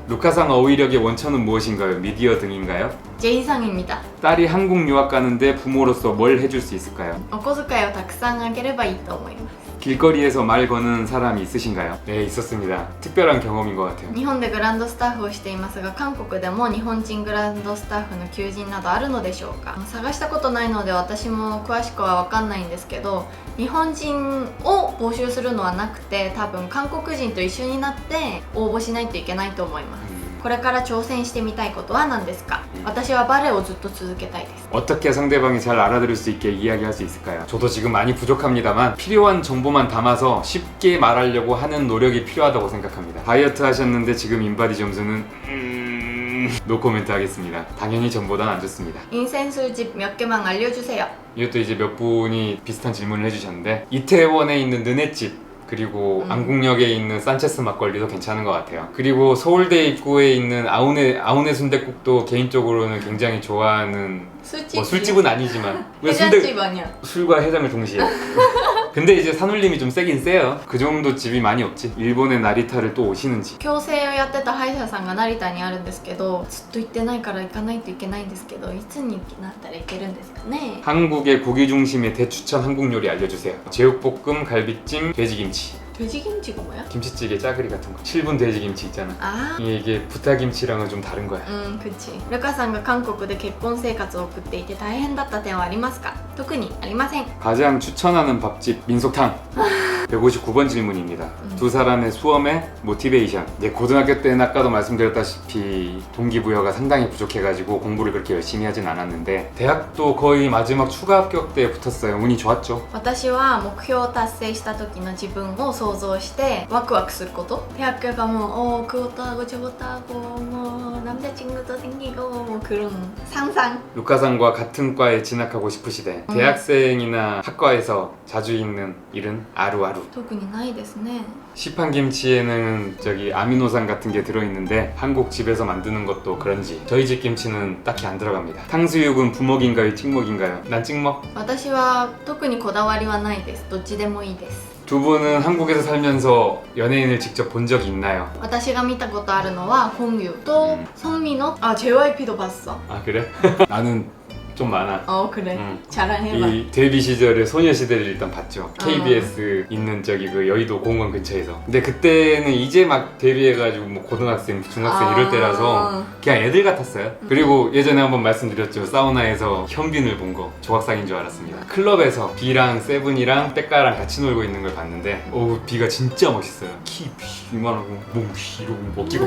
루카상 어휘력의 원천은 무엇인가요? 미디어 등인가요? Jさん입니다. 딸이 한국 유학 가는데 부모로서 뭘 해줄 수 있을까요? お小遣いをたくさんあげればいいと思います。 길거리에서 말 거는 사람이 있으신가요? 네, 있었습니다. 특별한 경험인 것 같아요. 日本でグランドスタッフをしていますが韓国でも日本人グランドスタッフの求人などあるのでしょうか？探したことないので私も詳しくは分かんないんですけど、日本人を募集するのはなくて多分韓国人と一緒になって応募しないといけないと思います。これから挑戦してみたいことは何ですか？私はバレエをずっと続けたいです。 어떻게 상대방이 잘 알아들을 수 있게 이야기할 수 있을까요? 저도 지금 많이 부족합니다만 필요한 정보만 담아서 쉽게 말하려고 하는 노력이 필요하다고 생각합니다. 다이어트 하셨는데 지금 인바디 점수는 노코멘트 하겠습니다. 당연히 전보단 안 좋습니다. 陰線数字몇 개만 알려주세요. 이것도 이제 몇 분이 비슷한 질문을 해주셨는데 이태원에 있는 느네집 그리고 안국역에 있는 산체스 막걸리도 괜찮은 것 같아요. 그리고 서울대 입구에 있는 아우네 순댓국도 개인적으로는 굉장히 좋아하는 뭐 술집은 아니지만 해장집 아니야. 술과 해장을 동시에. 근데 이제 산울림이 좀 세긴 세요. 그 정도 집이 많이 없지. 일본의 나리타를 또 오시는지. 矯正をやってた歯医者さんが成田にあるんですけどずっと行ってないから行かないといけないんですけどいつになったら行けるんですかね？ 한국의 고기 중심의 대추천 한국 요리 알려주세요. 제육볶음, 갈비찜, 돼지김치. 돼지김치가 뭐야? 김치찌개 짜그리 같은 거. 7분 돼지김치 있잖아. 아 이게 부타김치랑은 좀 다른 거야. くちルカさんが韓国で結婚生活を送っていて大変だった点はありますか？特にありません。 가장 추천하는 밥집 민속탕. 159번 질문입니다. 두 사람의 수험의 모티베이션. 네, 고등학교 때는 아까도 말씀드렸다시피 동기부여가 상당히 부족해가지고 공부를 그렇게 열심히 하진 않았는데 대학도 거의 마지막 추가 합격 때 붙었어요. 운이 좋았죠. 私は目標を達成した時の自分を想像してワクワクすること。 대학교가 뭐 그것도 하고 저것도 하고 뭐 남자친구도 생기고 뭐 그런 상상. 루카상과 같은 과에 진학하고 싶으시대. 대학생이나 학과에서 자주 있는 일은 아루아루. 特にないですね。 시판김치에는 저기 아미노산 같은 게 들어있는데 한국 집에서 만드는 것도 그런지 저희 집 김치는 딱히 안 들어갑니다. 탕수육은 부먹인가요? 찍먹인가요? 난 찍먹. 私は特にこだわりはないです。どっちでもいいです。 두 분은 한국에서 살면서 연예인을 직접 본 적이 있나요? 私が見たことあるのは홍유と선민호. 아 JYP도 봤어. 아 그래? 나는 좀 많아. 그래. 응. 자랑해봐. 이 데뷔 시절에 소녀시대를 일단 봤죠. KBS 있는 저기 그 여의도 공원 근처에서. 근데 그때는 이제 막 데뷔해가지고 뭐 고등학생, 중학생 이럴 때라서 그냥 애들 같았어요. 그리고 예전에 한번 말씀드렸죠. 사우나에서 현빈을 본 거 조각상인 줄 알았습니다. 클럽에서 B랑 세븐이랑 백가랑 같이 놀고 있는 걸 봤는데 B가 진짜 멋있어요. 키 이만하고 몸 이러고 어깨가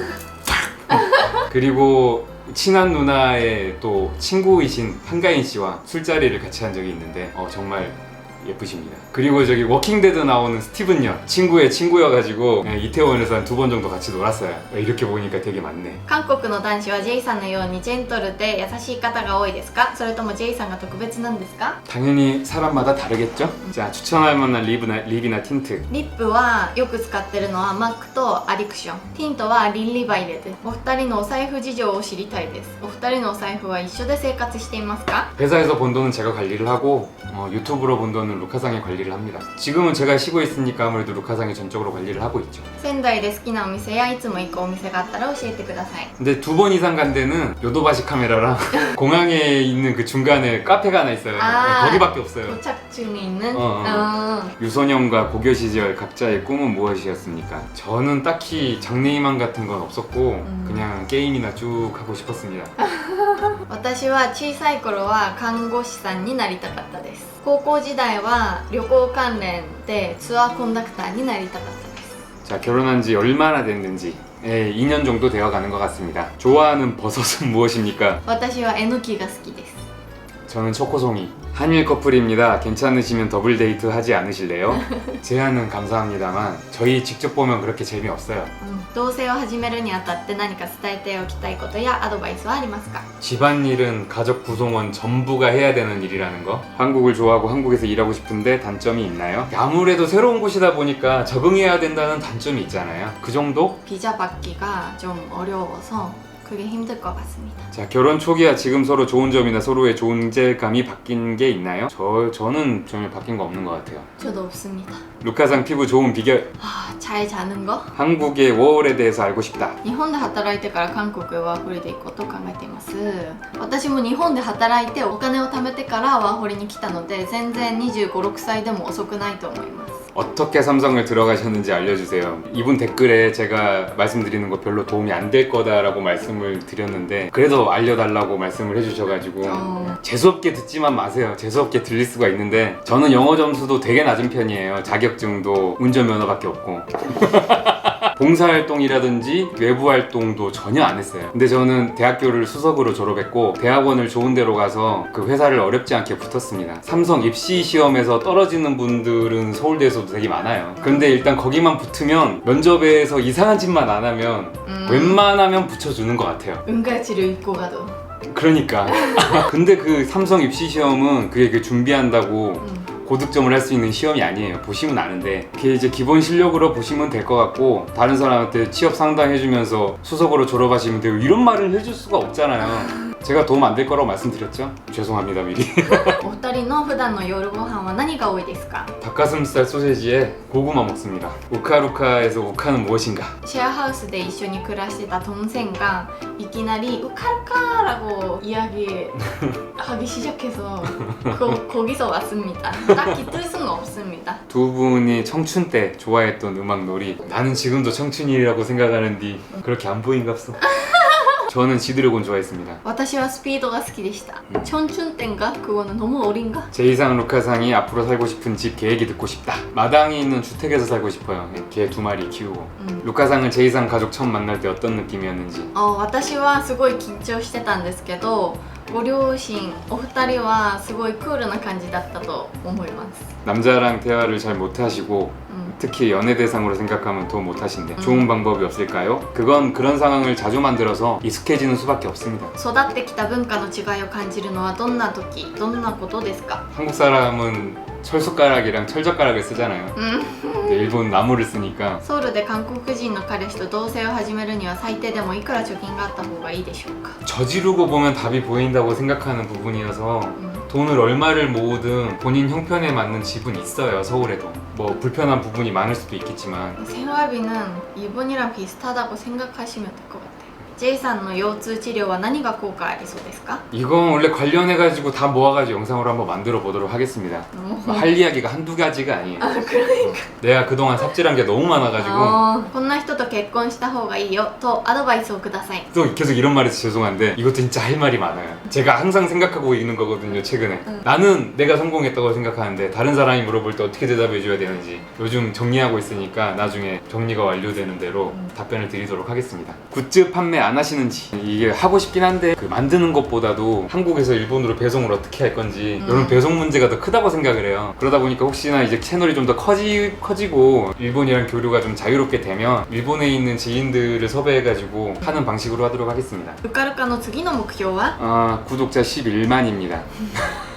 그리고 친한 누나의 또 친구이신 한가인 씨와 술자리를 같이 한 적이 있는데 정말 예쁘십니다. 그리고 저기 워킹데드 나오는 스티븐 연 친구의 친구여가지고 이태원에서 한 2번 정도 같이 놀았어요. 이렇게 보니까 되게 많네. 韓国の男子は J さんのようにジェントルで優しい方が多いですか？それとも J さんが特別なんですか？ 당연히 사람마다 다르겠죠? 자, 추천할 만한 립이나 틴트. リップはよく使ってるのは MAC とアディクション、ティントはリンリバイレです。お二人のお財布事情を知りたいです。お二人のお財布は一緒で生活していますか？ 회사에서 번 돈은 제가 관리를 하고 유튜브로 번 돈은 루카상이 관리를 합니다. 지금은 제가 쉬고 있으니까 아무래도 루카상이 전적으로 관리를 하고 있죠. 仙台で好きなお店やいつも行くお店があったら教えてください。 근데 2번 이상 간 데는 요도바시 카메라랑 공항에 있는 그 중간에 카페가 하나 있어요. 거기밖에 없어요. 到着中に있는? 유소년과 고교 시절 각자의 꿈은 무엇이었습니까? 저는 딱히 장래희망 같은 건 없었고 그냥 게임이나 쭉 하고 싶었습니다. 私は小さい頃は看護師さんになりたかったです。高校時代は旅行関連でツアーコンダクターになりたかったです。 자, 결혼한 지 얼마나 됐는지 2년 정도 되어가는 것 같습니다. 좋아하는 버섯은 무엇입니까? 私はえのきが好きです。 저는 초코송이. 한일 커플입니다. 괜찮으시면 더블 데이트 하지 않으실래요? 제안은 감사합니다만 저희 직접 보면 그렇게 재미없어요. 同棲を始めるにあたって何か伝えておきたいことやアドバイスはありますか？ 집안일은 가족 구성원 전부가 해야 되는 일이라는 거. 한국을 좋아하고 한국에서 일하고 싶은데 단점이 있나요? 아무래도 새로운 곳이다 보니까 적응해야 된다는 단점이 있잖아요. 그 정도? 비자 받기가 좀 어려워서 그게 힘들 것 같습니다. 자, 결혼 초기와 지금 서로 좋은 점이나 서로의 존재감이 바뀐 게 있나요? 저는 전혀 바뀐 거 없는 것 같아요. 저도 없습니다. 루카상 피부 좋은 비결. 잘 자는 거? 한국의 워홀에 대해서 알고 싶다. 日本で働いてから韓国へワーホリで行くことを考えています。私も日本で働いてお金を貯めてからワーホリに来たので全然25、6歳でも遅くないと思います。 어떻게 삼성을 들어가셨는지 알려주세요. 이분 댓글에 제가 말씀드리는 거 별로 도움이 안 될 거다라고 말씀을 드렸는데 그래도 알려달라고 말씀을 해주셔가지고 재수없게 듣지만 마세요. 재수없게 들릴 수가 있는데 저는 영어 점수도 되게 낮은 편이에요. 자격증도 운전면허밖에 없고 봉사활동이라든지 외부활동도 전혀 안 했어요. 근데 저는 대학교를 수석으로 졸업했고 대학원을 좋은 데로 가서 그 회사를 어렵지 않게 붙었습니다. 삼성 입시 시험에서 떨어지는 분들은 서울대에서도 되게 많아요. 그런데 일단 거기만 붙으면 면접에서 이상한 짓만 안 하면 웬만하면 붙여주는 것 같아요. 응가치를 입고 가도. 그러니까 근데 그 삼성 입시 시험은 그게 준비한다고 고득점을 할 수 있는 시험이 아니에요. 보시면 아는데 그게 이제 기본 실력으로 보시면 될 것 같고 다른 사람한테 취업 상담해주면서 수석으로 졸업하시면 돼요 이런 말을 해줄 수가 없잖아요. 제가 도움 안 될 거라고 말씀드렸죠? 죄송합니다 미리. お二人の普段の夜ご飯は何が多いですか？ 닭가슴살 소세지에 고구마 먹습니다. 우카루카에서 우카는 무엇인가? シェアハウスで一緒に暮らしてた동생がいきなり우카루카라고 이야기하기 시작해서 거기서 왔습니다. 딱히 뜻은 없습니다. 두 분이 청춘 때 좋아했던 음악 놀이 나는 지금도 청춘이라고 생각하는데 그렇게 안 보인갑소. 저는 지드래곤 좋아했습니다. 私はスピードが好きでした。청춘땐가? 그거는 너무 어린가? 제2상 루카상이 앞으로 살고 싶은 집 계획이 듣고 싶다. 마당이 있는 주택에서 살고 싶어요. 개 2마리 키우고. 루카상을 제2상 가족 처음 만날 때 어떤 느낌이었는지. 私はすごい緊張してたんですけどご両親お二人はすごいクールな感じだったと思います。 남자랑 대화를 잘 못하시고 특히 연애 대상으로 생각하면 더 못하신대. 좋은 방법이 없을까요? 그건 그런 상황을 자주 만들어서 익숙해지는 수밖에 없습니다. 育ってきた文化の違いを感じるのはどんな時どんなことですか？ 한국 사람은 철숟가락이랑 철젓가락을 쓰잖아요. 근데 일본 나무를 쓰니까 ソウルで韓国人の彼氏と同棲を始めるには最低でもいくら貯金があった方がいいでしょうか？ 저지르고 보면 답이 보인다고 생각하는 부분이어서 돈을 얼마를 모으든 본인 형편에 맞는 집은 있어요. 서울에도 뭐 불편한 부분이 많이 수도 있겠지만 생활비는 일본이랑 비슷하다고 생각하시면 될 것 같아요. J さんの腰痛治療は何が効果ありそうですか？ 이건 원래 관련해가지고 다 모아가지고 영상으로 한번 만들어 보도록 하겠습니다. 할 이야기가 한두 가지가 아니에요. あ、그러니까 내가 그동안 삽질한 게 너무 많아가지고 こんな人と結婚した方がいいよとアドバイスをください。 또 계속 이런 말해서 죄송한데 이것도 진짜 할 말이 많아요. 제가 항상 생각하고 있는 거거든요, 최근에. 나는 내가 성공했다고 생각하는데 다른 사람이 물어볼 때 어떻게 대답해줘야 되는지 요즘 정리하고 있으니까 나중에 정리가 완료되는 대로 답변을 드리도록 하겠습니다. 굿즈 판매 안 하시는지 이게 하고 싶긴 한데 그 만드는 것보다도 한국에서 일본으로 배송을 어떻게 할 건지 이런 배송 문제가 더 크다고 생각을 해요. 그러다 보니까 혹시나 이제 채널이 좀 더 커지고 일본이랑 교류가 좀 자유롭게 되면 일본에 있는 지인들을 섭외해가지고 하는 방식으로 하도록 하겠습니다. ルカルカの次の目標は？ 구독자 11만입니다.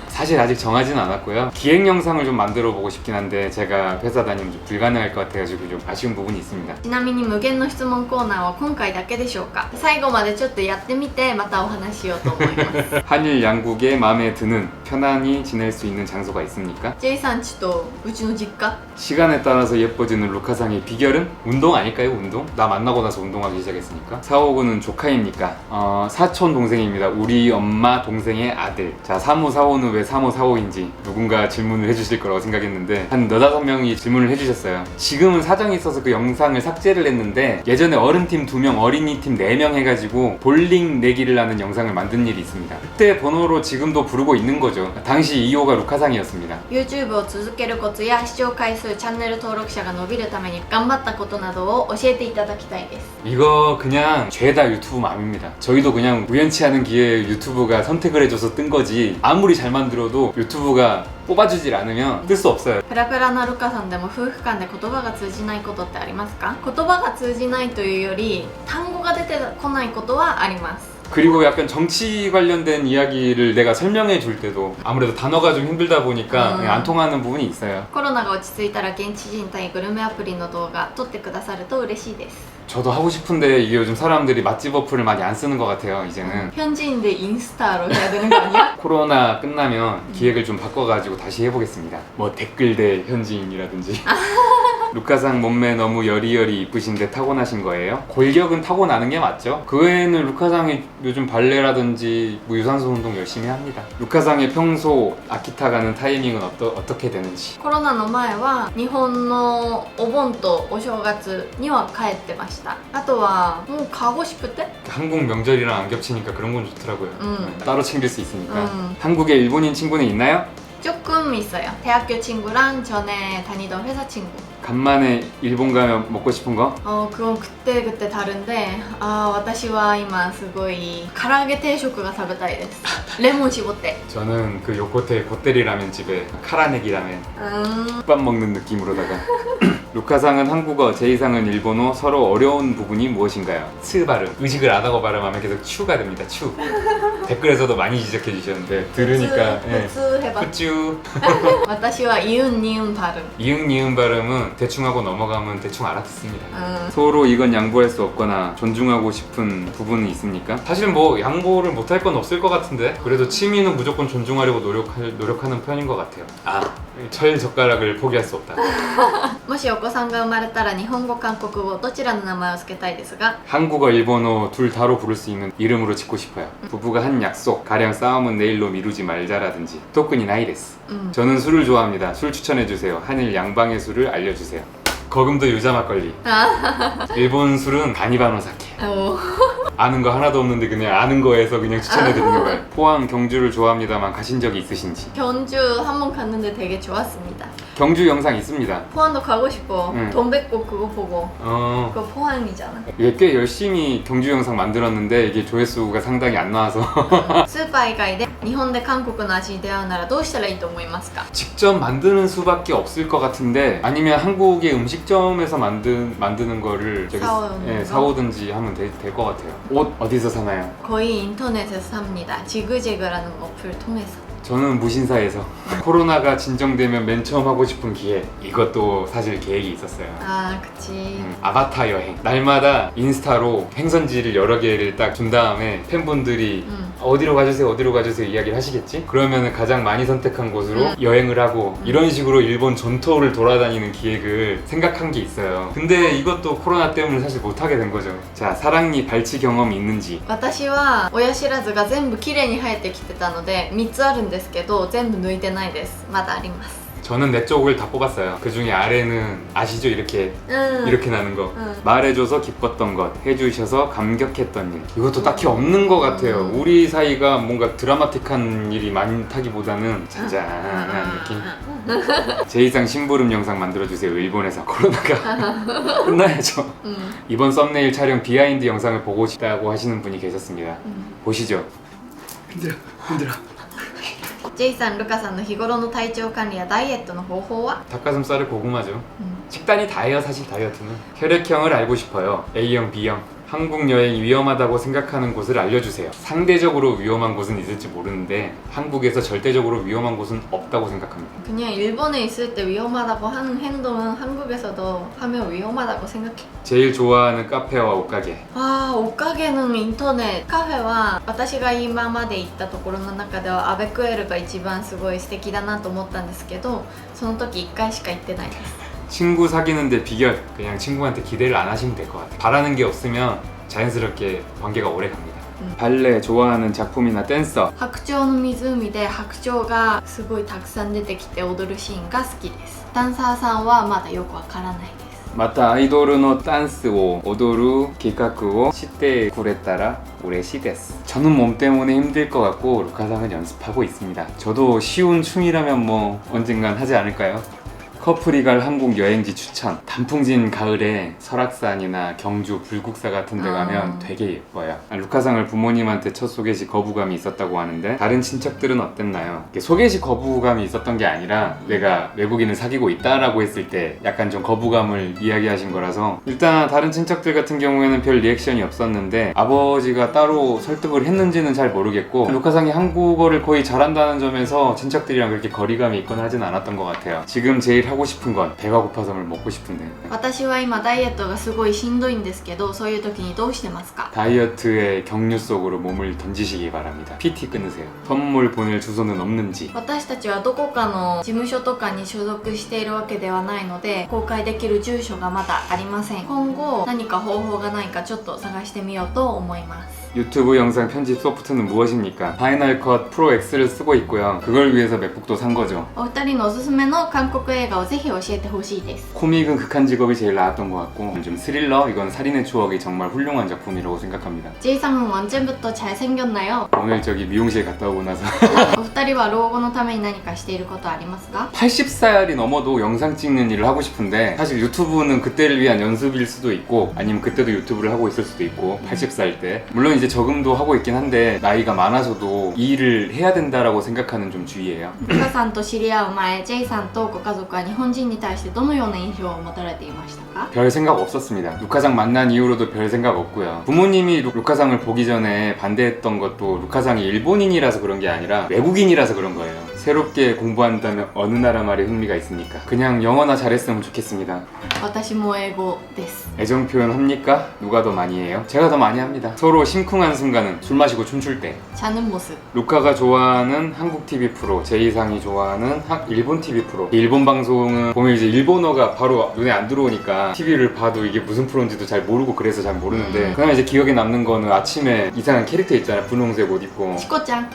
사실 아직 정하지는 않았고요. 기획 영상을 좀 만들어 보고 싶긴 한데 제가 회사 다니면 좀 불가능할 것 같아가지고 좀 아쉬운 부분이 있습니다. ちなみに無限の質問コーナーは今回だけでしょうか？最後までちょっとやってみてまたお話ししようと思います。 한일 양국에 마음에 드는 편안히 지낼 수 있는 장소가 있습니까? J さんちとうちの実家 시간에 따라서 예뻐지는 루카상의 비결은? 운동 아닐까요? 운동? 나 만나고 나서 운동하기 시작했으니까. 사오구는 조카입니까? 사촌 동생입니다. 우리 엄마 동생의 아들. 자, 사무 사오는 왜 사모 사오인지 누군가 질문을 해주실 거라고 생각했는데 한 4-5명이 질문을 해주셨어요. 지금은 사정이 있어서 그 영상을 삭제를 했는데 예전에 어른팀 2명, 어린이팀 4명 해가지고 볼링 내기를 하는 영상을 만든 일이 있습니다. 그때 번호로 지금도 부르고 있는 거죠. 당시 2호가 루카상이었습니다. YouTube を続けるコツや視聴回数、チャンネル登録者が伸びるために頑張ったことなどを教えていただきたいです。 이거 그냥 죄다 유튜브 맘입니다. 저희도 그냥 우연치 않은 기회에 유튜브가 선택을 해줘서 뜬 거지 아무리 잘 만들어도 유튜브가 뽑아주질 않으면 뜰 수 없어요. ペラペラなルカさんでも夫婦間で言葉が通じないことってありますか？言葉が通じないというより単語が出てこないことはあります。 그리고 약간 정치 관련된 이야기를 내가 설명해 줄 때도 아무래도 단어가 좀 힘들다 보니까 그냥 안 통하는 부분이 있어요. コロナが落ち着いたら現地人対グルメアプリの動画撮ってくださると嬉しいです。 저도 하고 싶은데 이게 요즘 사람들이 맛집 어플을 많이 안 쓰는 것 같아요, 이제는. 현지인데 인스타로 해야 되는 거 아니야? 코로나 끝나면 기획을 좀 바꿔가지고 다시 해보겠습니다. 뭐 댓글 대 현지인이라든지. 루카상 몸매 너무 여리여리 이쁘신데 타고나신 거예요? 골격은 타고나는 게 맞죠? 그 외에는 루카상이 요즘 발레라든지 뭐 유산소 운동 열심히 합니다. 루카상의 평소 아키타 가는 타이밍은 어떻게 되는지. コロナの前は日本のお盆とお正月には帰ってました。あとはもう가고 싶을 때? 한국 명절이랑 안 겹치니까 그런 건 좋더라고요. 따로 챙길 수 있으니까. 음. 한국에 일본인 친구는 있나요? 조금 있어요. 대학교 친구랑 전에 다니던 회사 친구. 간만에 일본 가면 먹고 싶은 거? 그건 그때 다른데私は今すごい唐揚げ定食が食べたいです。レモン絞って。 저는 그 요코테 겉데리 라면 집에 카라네기 라면 국밥 먹는 느낌으로다가 루카상은 한국어, 제이상은 일본어 서로 어려운 부분이 무엇인가요? 츠 발음 의식을 안 하고 발음하면 계속 추가 됩니다. 추 댓글에서도 많이 지적해 주셨는데 들으니까 푸츠 해봐. 푸쭈 私はイウンニウン발음. 이응 니은 발음은 대충 하고 넘어가면 대충 알아듣습니다. 서로 이건 양보할 수 없거나 존중하고 싶은 부분은 있습니까? 사실 뭐 양보를 못할 건 없을 것 같은데 그래도 취미는 무조건 존중하려고 노력하는 편인 것 같아요. 철 젓가락을 포기할 수 없다. もしお子さんが生まれたら日本語韓国語どちらの名前を付けたいですが 한국어, 일본어 둘 다로 부를 수 있는 이름으로 짓고 싶어요. 부부가 한 약속, 가령 싸움은 내일로 미루지 말자라든지 토크니 나이데스. 저는 술을 좋아합니다. 술 추천해주세요. 한일 양방의 술을 알려주세요. 거금도 유자 막걸리. 일본 술은 가니바노 사케. 아는 거 하나도 없는데 그냥 아는 거에서 그냥 추천해드리는 거예요. 포항, 경주를 좋아합니다만 가신 적이 있으신지. 경주 한 번 갔는데 되게 좋았습니다. 경주 영상 있습니다. 포항도 가고 싶어. 응. 돈 뱉고 그거 보고. 그거 포항이잖아. 이게 꽤 열심히 경주 영상 만들었는데 이게 조회수가 상당히 안 나와서 スーパー以外で日本で韓国の味に出会うならどうしたらいいと思いますか？ 직접 만드는 수밖에 없을 것 같은데 아니면 한국의 음식점에서 만드는 거를 저기 사오는 거? 사오든지 하면 될 것 같아요. 옷 어디서 사나요? 거의 인터넷에서 삽니다. 지그재그라는 어플 통해서. 저는 무신사에서 코로나가 진정되면 맨 처음 하고 싶은 기획, 이것도 사실 계획이 있었어요. 아, 그치. 아바타 여행. 날마다 인스타로 행선지를 여러 개를 딱 준 다음에 팬분들이 어디로 가주세요 이야기를 하시겠지? 그러면은 가장 많이 선택한 곳으로 여행을 하고 이런 식으로 일본 전토를 돌아다니는 기획을 생각한 게 있어요. 근데 이것도 코로나 때문에 사실 못하게 된 거죠. 자, 사랑니 발치 경험이 있는지. 私は親知らずが全部綺麗に生えてきてたので3つあるんですけど全部抜いてないです。まだあります。 저는 내 쪽을 다 뽑았어요. 그 중에 아래는 아시죠? 이렇게 うん 이렇게 나는 거. うん 말해줘서 기뻤던 것, 해주셔서 감격했던 일. 이것도 딱히 없는 것 같아요. 우리 사이가 뭔가 드라마틱한 일이 많다기보다는 잔잔한 느낌. 제 이상 심부름 영상 만들어주세요. 일본에서 코로나가 끝나야죠. うん 이번 썸네일 촬영 비하인드 영상을 보고 싶다고 하시는 분이 계셨습니다. 보시죠. 힘들어. J さん、ルカさんの日頃の体調管理やダイエットの方法は？ 닭가슴살을 고구마죠. 식단이 다예요, 사실 다이어트는. 혈액형을 알고 싶어요. A형, B형. 한국 여행이 위험하다고 생각하는 곳을 알려주세요. 상대적으로 위험한 곳은 있을지 모르는데 한국에서 절대적으로 위험한 곳은 없다고 생각합니다. 그냥 일본에 있을 때 위험하다고 하는 행동은 한국에서도 하면 위험하다고 생각해. 제일 좋아하는 카페와 옷가게. ああ、おかげのイントネカフェは私が今まで行ったところの中ではアベクエルが一番すごい素敵だなと思ったんですけど、その時1回しか行ってないです。 친구 사귀는데 비결. 그냥 친구한테 기대를 안 하시면 될 것 같아요. 바라는 게 없으면 자연스럽게 관계가 오래 갑니다. 발레 좋아하는 작품이나 댄서. 白鳥の湖で白鳥がすごいたくさん出てきて踊るシーンが好きです。ダンサーさんはまだよくわからないです。 맞다. 아이돌의 댄스を 오도루 기각을 시대에 구랬다라 우레시 데스. 저는 몸 때문에 힘들 것 같고 루카상은 연습하고 있습니다. 저도 쉬운 춤이라면 뭐 언젠간 하지 않을까요? 커플이 갈 한국 여행지 추천. 단풍진 가을에 설악산이나 경주, 불국사 같은 데 가면 되게 예뻐요. 루카상을 부모님한테 첫 소개시 거부감이 있었다고 하는데 다른 친척들은 어땠나요? 소개시 거부감이 있었던 게 아니라 내가 외국인을 사귀고 있다라고 했을 때 약간 좀 거부감을 이야기하신 거라서 일단 다른 친척들 같은 경우에는 별 리액션이 없었는데 아버지가 따로 설득을 했는지는 잘 모르겠고 루카상이 한국어를 거의 잘한다는 점에서 친척들이랑 그렇게 거리감이 있거나 하진 않았던 것 같아요. 지금 제일 하고 싶은 건 배가 고파서 뭘 먹고 싶은데. 私は今ダイエットがすごいしんどいんですけど、そういう時にどうしてますか？ 다이어트의 경류 속으로 몸을 던지시기 바랍니다. PT 끊으세요. 선물 보낼 주소는 없는지. 私たちはどこかの事務所とかに所属しているわけではないので公開できる住所がまだありません。今後何か方法がないかちょっと探してみようと思います。 유튜브 영상 편집 소프트는 무엇입니까? 파이널 컷 프로 X를 쓰고 있고요. 그걸 위해서 맥북도 산 거죠. お二人のおすすめの韓国映画をぜひ教えてほしいです。 코믹은 극한 직업이 제일 나았던 것 같고 좀 스릴러? 이건 살인의 추억이 정말 훌륭한 작품이라고 생각합니다. J さんは언제부터 잘생겼나요? 오늘 저기 미용실 갔다 오고 나서 お二人は老後のために何かしていることありますか？ 80살이 넘어도 영상 찍는 일을 하고 싶은데 사실 유튜브는 그때를 위한 연습일 수도 있고 아니면 그때도 유튜브를 하고 있을 수도 있고 80살 때 물론 이제 적응도 하고 있긴 한데 나이가 많아서도 이 일을 해야 된다라고 생각하는 좀 주의예요. ルカさんと知り合う前 J さんとご家族は日本人に対してどのような印象を持たれていましたか？ 별 생각 없었습니다. 루카상 만난 이후로도 별 생각 없고요. 부모님이 루카상을 보기 전에 반대했던 것도 루카상이 일본인이라서 그런 게 아니라 외국인이라서 그런 거예요. 새롭게 공부한다면 어느 나라 말에 흥미가 있습니까? 그냥 영어나 잘했으면 좋겠습니다. 私も英語です。 애정 표현 합니까? 누가 더 많이 해요? 제가 더 많이 합니다. 서로 심쿵한 순간은 술 마시고 춤출 때. 자는 모습. 루카가 좋아하는 한국 TV 프로, 제이상이 좋아하는 일본 TV 프로. 일본 방송은 보면 이제 일본어가 바로 눈에 안 들어오니까 TV를 봐도 이게 무슨 프로인지도 잘 모르고 그래서 잘 모르는데 그다음에 이제 기억에 남는 거는 아침에 이상한 캐릭터 있잖아요. 분홍색 옷 입고. 치코짱.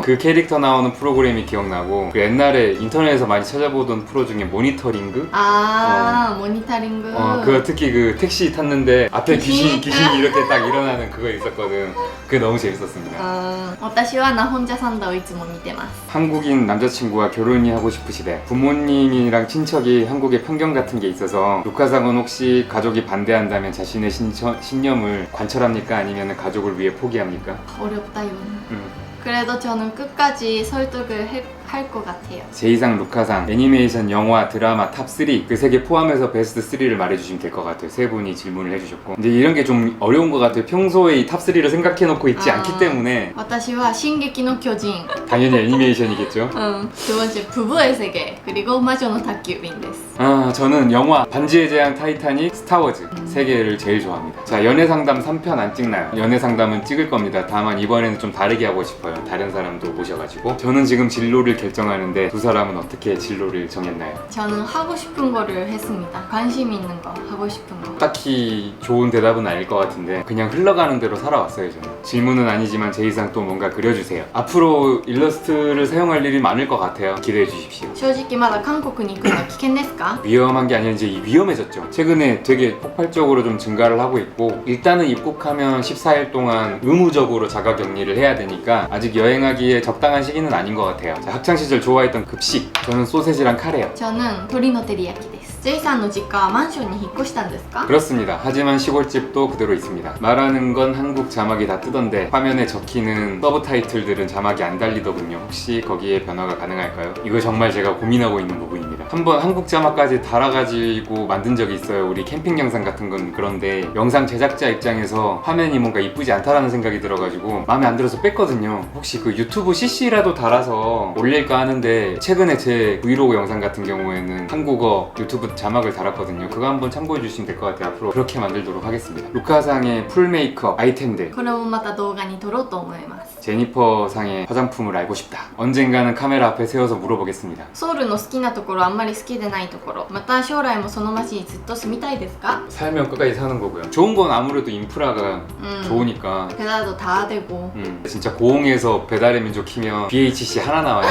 그 캐릭터 나오는 프로그램이 기억나고 그 옛날에 인터넷에서 많이 찾아보던 프로 중에 모니터링그? 아, 모니터링. 그거 특히 그 택시 탔는데 앞에 귀신이 이렇게 딱 일어나는 그거 있었거든. 그게 너무 재밌었습니다. 私はナホンジャサンダをいつも見てます。 한국인 남자친구와 결혼이 하고 싶으시대. 부모님이랑 친척이 한국에 편견 같은 게 있어서 루카상은 혹시 가족이 반대한다면 자신의 신념을 관철합니까? 아니면 가족을 위해 포기합니까? 어렵다 이거는. 그래도 저는 끝까지 설득을 할 것 같아요. 제2상 루카상 애니메이션, 영화, 드라마 탑3 그 세 개 포함해서 베스트 3를 말해주시면 될 것 같아요. 세 분이 질문을 해주셨고 근데 이런 게 좀 어려운 것 같아요. 평소에 이 탑3를 생각해놓고 있지 않기 때문에 私は進撃の巨人 당연히 애니메이션이겠죠. 두 번째 부부의 세계 그리고 마저노 탁규빈です. 저는 영화 반지의 제왕, 타이타닉, 스타워즈 세 개를 제일 좋아합니다. 자, 연애상담 3편 안 찍나요? 연애상담은 찍을 겁니다. 다만 이번에는 좀 다르게 하고 싶어요. 다른 사람도 모셔가지고. 저는 지금 진로를 결정하는데 두 사람은 어떻게 진로를 정했나요? 저는 하고 싶은 거를 했습니다. 관심 있는 거 하고 싶은 거. 딱히 좋은 대답은 아닐 것 같은데 그냥 흘러가는 대로 살아왔어요. 저는 질문은 아니지만 제 이상 또 뭔가 그려주세요. 앞으로 일러스트를 사용할 일이 많을 것 같아요. 기대해 주십시오. 正直まだ韓国に行くのは危険ですか? 위험한 게 아니라 이제 위험해졌죠. 최근에 되게 폭발적으로 좀 증가를 하고 있고 일단은 입국하면 14일 동안 의무적으로 자가격리를 해야 되니까 아직 여행하기에 적당한 시기는 아닌 것 같아요. 자, 학창시절 좋아했던 급식 저는 소세지랑 카레요. 저는 도리노 테리야키です. 제이さんの実家はマンションに引っ越したんですか? 그렇습니다. 하지만 시골집도 그대로 있습니다. 말하는 건 한국 자막이 다 뜨던데 화면에 적히는 서브타이틀들은 자막이 안 달리더군요. 혹시 거기에 변화가 가능할까요? 이거 정말 제가 고민하고 있는 부분입니다. 한번 한국 자막까지 달아가지고 만든 적이 있어요. 우리 캠핑 영상 같은 건. 그런데 영상 제작자 입장에서 화면이 뭔가 이쁘지 않다라는 생각이 들어가지고 마음에 안 들어서 뺐거든요. 혹시 그 유튜브 CC라도 달아서 올릴까 하는데 최근에 제 브이로그 영상 같은 경우에는 한국어 유튜브 자막을 달았거든요. 그거 한번 참고해 주시면 될 것 같아요. 앞으로 그렇게 만들도록 하겠습니다. 루카상의 풀 메이크업 아이템들 これもまた動画に撮ろうと思います. 제니퍼 상의 화장품을 알고 싶다. 언젠가는 카메라 앞에 세워서 물어보겠습니다. ソウルの好きなところあんまり好きでないところまた将来もその街にずっと住みたいですか? 살면 끝까지 사는 거고요. 좋은 건 아무래도 인프라가 좋으니까 배달도 다 되고 진짜 고흥에서 배달의 민족 키면 BHC 하나 나와요.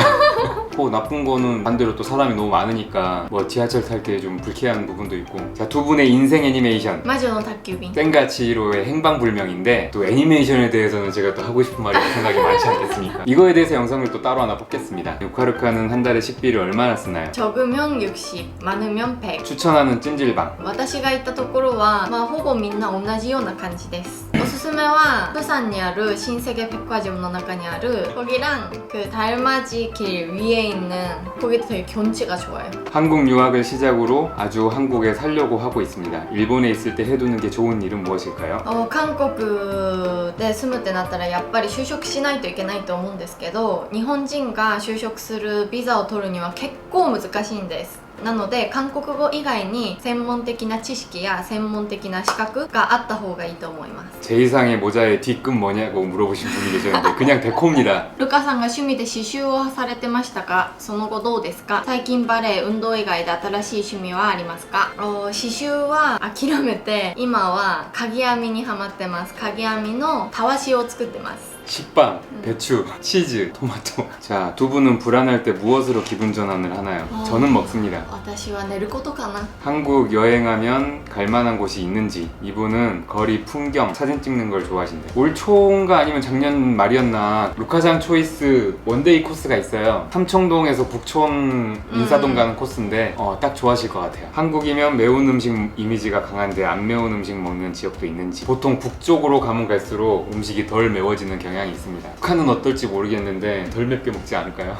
뭐 나쁜 거는 반대로 또 사람이 너무 많으니까 뭐 지하철 탈 때 좀 불쾌한 부분도 있고. 자, 두 분의 인생 애니메이션 魔女の宅急便 센가치로의 행방불명인데 또 애니메이션에 대해서는 제가 또 하고 싶은 말이 생각이 많지 않겠습니까? 이거에 대해서 영상을 또 따로 하나 뽑겠습니다. 루카루카는 한 달에 식비를 얼마나 쓰나요? 적으면 60 많으면 100 추천하는 찜질방 私が行ったところはほぼみんな同じような感じです。おすすめは釜山にある신세계 백화점の中にある거기랑 그 달맞이 길 위에 있는 거기도 되게 경치가 좋아요. 한국 유학을 시작으로 아주 한국에 살려고 하고 있습니다. 일본에 있을 때 해두는 게 좋은 일은 무엇일까요? 韓国で住むってなったらやっぱり就職しないといけないと思うんですけど日本人が就職するビザを取るには結構難しいんです。なので韓国語以外に専門的な知識や専門的な資格があった方がいいと思います。 제 이상의 모자의 뒷끝 뭐냐고 물어보신 분이 계셨는데 그냥 데코입니다. ルカさんが趣味で刺繍をされてましたか？その後どうですか？最近バレエ、運動以外で新しい趣味はありますか？刺繍は諦めて今は鍵編みにハマってます。鍵編みのたわしを作ってます。 식빵, 배추, 치즈, 토마토. 자, 두 분은 불안할 때 무엇으로 기분 전환을 하나요? 저는 먹습니다. 私は寝ることかな。 한국 여행하면 갈만한 곳이 있는지. 이분은 거리 풍경 사진 찍는 걸 좋아하신대요. 올 초인가 아니면 작년 말이었나 루카상 초이스 원데이 코스가 있어요. 삼청동에서 북촌 인사동 가는 코스인데 딱 좋아하실 것 같아요. 한국이면 매운 음식 이미지가 강한데 안 매운 음식 먹는 지역도 있는지. 보통 북쪽으로 가면 갈수록 음식이 덜 매워지는 경향이 있습니다. 북한은 어떨지 모르겠는데 덜 맵게 먹지 않을까요?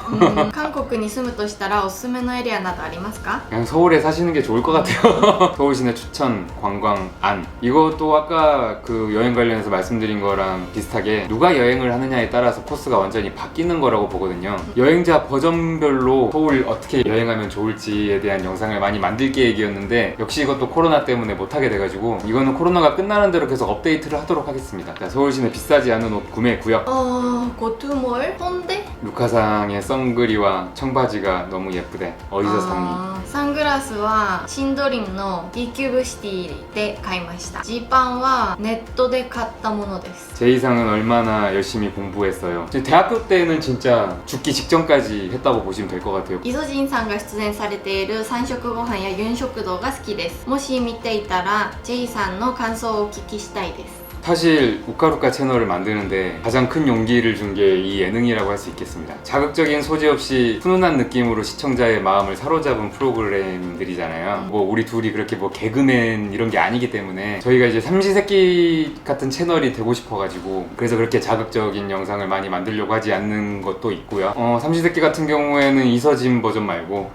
韓国に住むとしたらおすすめのエリアなどありますか? 그냥 서울에 사시는 게 좋을 것 같아요. 서울시내 추천, 관광, 안. 이것도 아까 그 여행 관련해서 말씀드린 거랑 비슷하게 누가 여행을 하느냐에 따라서 코스가 완전히 바뀌는 거라고 보거든요. 여행자 버전별로 서울 어떻게 여행하면 좋을지에 대한 영상을 많이 만들 계획이었는데 역시 이것도 코로나 때문에 못하게 돼가지고 이거는 코로나가 끝나는 대로 계속 업데이트를 하도록 하겠습니다. 자, 서울시내 비싸지 않은 옷 구매 구역. 고투몰? 홍대? 루카상의 선글이와 청바지가 너무 예쁘대. 어디서 샀니? サングラスはシンドリンの Dキューブシティで買いました。ジーパンはネットで買ったものです。 제 이상은 얼마나 열심히 공부했어요. 대학교 때는 진짜 죽기 직전까지 했다고 보시면 될 것 같아요. イソジンさんが出演されている三食ご飯やユン食堂が好きです。もし見ていたらジェイさんの感想をお聞きしたいです。 사실 우카루카 채널을 만드는데 가장 큰 용기를 준 게 이 예능이라고 할 수 있겠습니다. 자극적인 소재 없이 훈훈한 느낌으로 시청자의 마음을 사로잡은 프로그램들이잖아요. 뭐 우리 둘이 그렇게 뭐 개그맨 이런 게 아니기 때문에 저희가 이제 삼시세끼 같은 채널이 되고 싶어가지고 그래서 그렇게 자극적인 영상을 많이 만들려고 하지 않는 것도 있고요. 삼시세끼 같은 경우에는 이서진 버전 말고